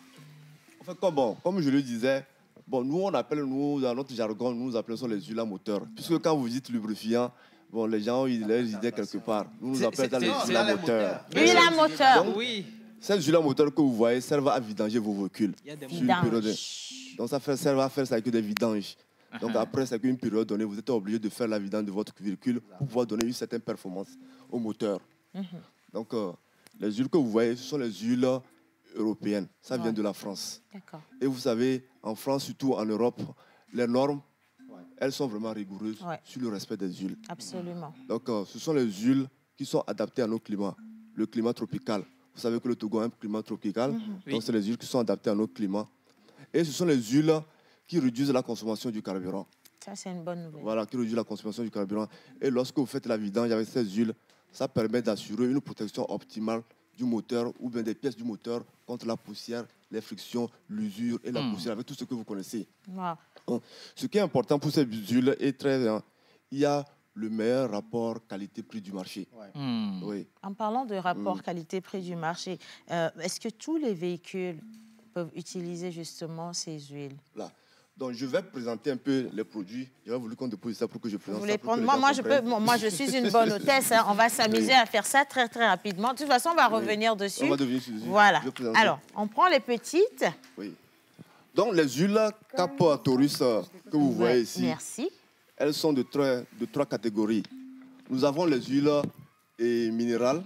En fait, comme je le disais, bon, nous, dans notre jargon, nous appelons les huiles à moteur. Puisque quand vous dites lubrifiant, bon, les gens ont les idées quelque part. Nous appelons ça les huiles à moteur. Huile à moteur. Donc, ces huiles à moteur que vous voyez servent à vidanger vos véhicules. Donc, ça servent à faire ça avec des vidanges. Donc, après, c'est qu'une période donnée, vous êtes obligé de faire la vidange de votre véhicule pour pouvoir donner une certaine performance au moteur. Donc, les huiles que vous voyez, ce sont les huiles européenne. Ça vient de la France. Et vous savez, en France, surtout en Europe, les normes, elles sont vraiment rigoureuses sur le respect des huiles. Absolument. Donc, ce sont les huiles qui sont adaptées à nos climats. Le climat tropical. Vous savez que le Togo a un climat tropical. Donc, c'est les huiles qui sont adaptées à nos climats. Et ce sont les huiles qui réduisent la consommation du carburant. Ça, c'est une bonne nouvelle. Voilà, qui réduisent la consommation du carburant. Et lorsque vous faites la vidange avec ces huiles, ça permet d'assurer une protection optimale du moteur ou bien des pièces du moteur contre la poussière, les frictions, l'usure et la poussière, avec tout ce que vous connaissez. Wow. Ce qui est important pour ces huiles est il y a le meilleur rapport qualité-prix du marché. Oui. En parlant de rapport qualité-prix du marché, est-ce que tous les véhicules peuvent utiliser justement ces huiles? Là. Donc, je vais présenter un peu les produits. J'avais voulu qu'on dépose ça pour que je présente ça. Moi, je suis une bonne hôtesse. Hein. On va s'amuser à faire ça très, très rapidement. De toute façon, on va revenir dessus. On va devenir dessus. Voilà. Alors, on prend les petites. Oui. Donc, les huiles Capo Taurus que vous voyez ici, elles sont de trois catégories. Nous avons les huiles minérales,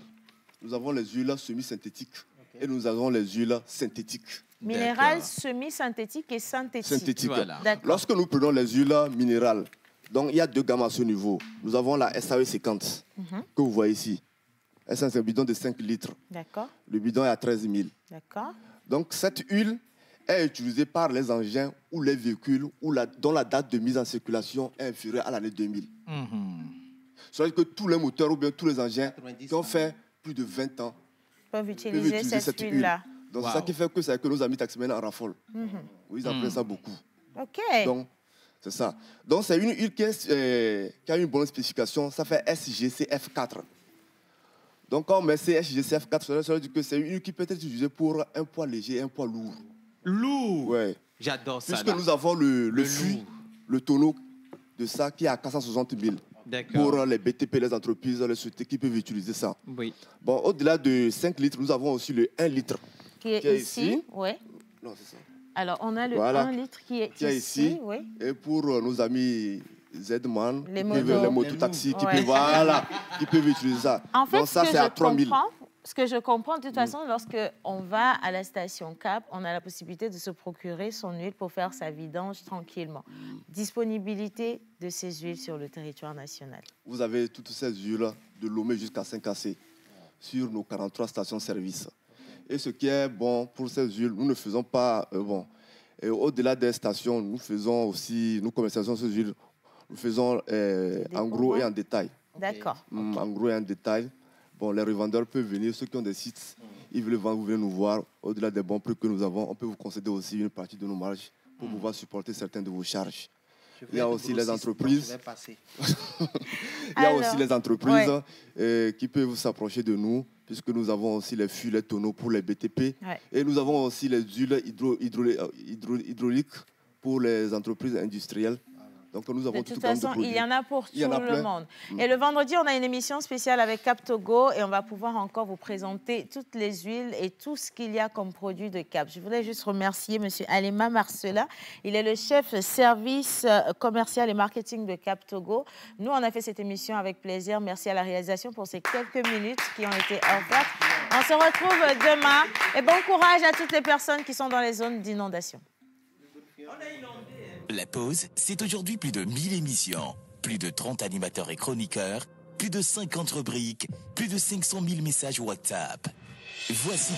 nous avons les huiles semi-synthétiques et nous avons les huiles synthétiques. Minérales, semi-synthétiques et synthétiques. Voilà. Lorsque nous prenons les huiles minérales, donc il y a deux gammes à ce niveau. Nous avons la SAE 50 que vous voyez ici. C'est un bidon de 5 litres. Le bidon est à 13 000. Donc cette huile est utilisée par les engins ou les véhicules dont la date de mise en circulation est inférieure à l'année 2000. C'est-à-dire que tous les moteurs ou bien tous les engins qui ont fait plus de 20 ans peuvent utiliser cette huile-là. Donc, c'est ça qui fait que nos amis taximens en raffolent. Oui, ils appellent ça beaucoup. Donc, c'est ça. Donc, c'est une huile qui a une bonne spécification. Ça fait SGCF4. Donc, quand on met SGCF4, ça veut dire que c'est une huile qui peut être utilisée pour un poids léger et un poids lourd. Lourd? Oui. J'adore ça. Puisque nous avons le flux, le tonneau de ça qui est à 460 000. Pour les BTP, les entreprises, les sociétés qui peuvent utiliser ça. Oui. Bon, au-delà de 5 litres, nous avons aussi le 1 litre. Qui est ici. Oui. Non, c'est ça. Alors, on a le 1 litre qui est ici. Oui. Et pour nos amis Z-Man, les mototaxis, qui peuvent utiliser ça. En fait, donc, ça, c'est à 3 000. Ce que je comprends, de toute façon, lorsqu'on va à la station Cap, on a la possibilité de se procurer son huile pour faire sa vidange tranquillement. Disponibilité de ces huiles sur le territoire national. Vous avez toutes ces huiles de Lomé jusqu'à Saint-Cassé sur nos 43 stations-service. Et ce qui est bon pour ces huiles, nous ne faisons pas... Et au-delà des stations, nous faisons aussi... Nous commercialisons ces huiles. Nous faisons en gros et en détail. D'accord. En gros et en détail. Bon, les revendeurs peuvent venir, ceux qui ont des sites, ils veulent vendre, vous venez nous voir. Au-delà des bons prix que nous avons, on peut vous concéder aussi une partie de nos marges pour pouvoir supporter certaines de vos charges. Il y a aussi les entreprises. Il y a aussi les entreprises qui peuvent s'approcher de nous, puisque nous avons aussi les fûts, les tonneaux pour les BTP. Et nous avons aussi les huiles hydrauliques pour les entreprises industrielles. Donc nous avons de toute façon, il y en a pour tout le monde. Et le vendredi, on a une émission spéciale avec Cap Togo et on va pouvoir encore vous présenter toutes les huiles et tout ce qu'il y a comme produit de Cap. Je voudrais juste remercier M. Alema Marcela. Il est le chef service commercial et marketing de Cap Togo. Nous, on a fait cette émission avec plaisir. Merci à la réalisation pour ces quelques minutes qui ont été offertes. On se retrouve demain et bon courage à toutes les personnes qui sont dans les zones d'inondation. La pause, c'est aujourd'hui plus de 1000 émissions, plus de 30 animateurs et chroniqueurs, plus de 50 rubriques, plus de 500 000 messages WhatsApp. Voici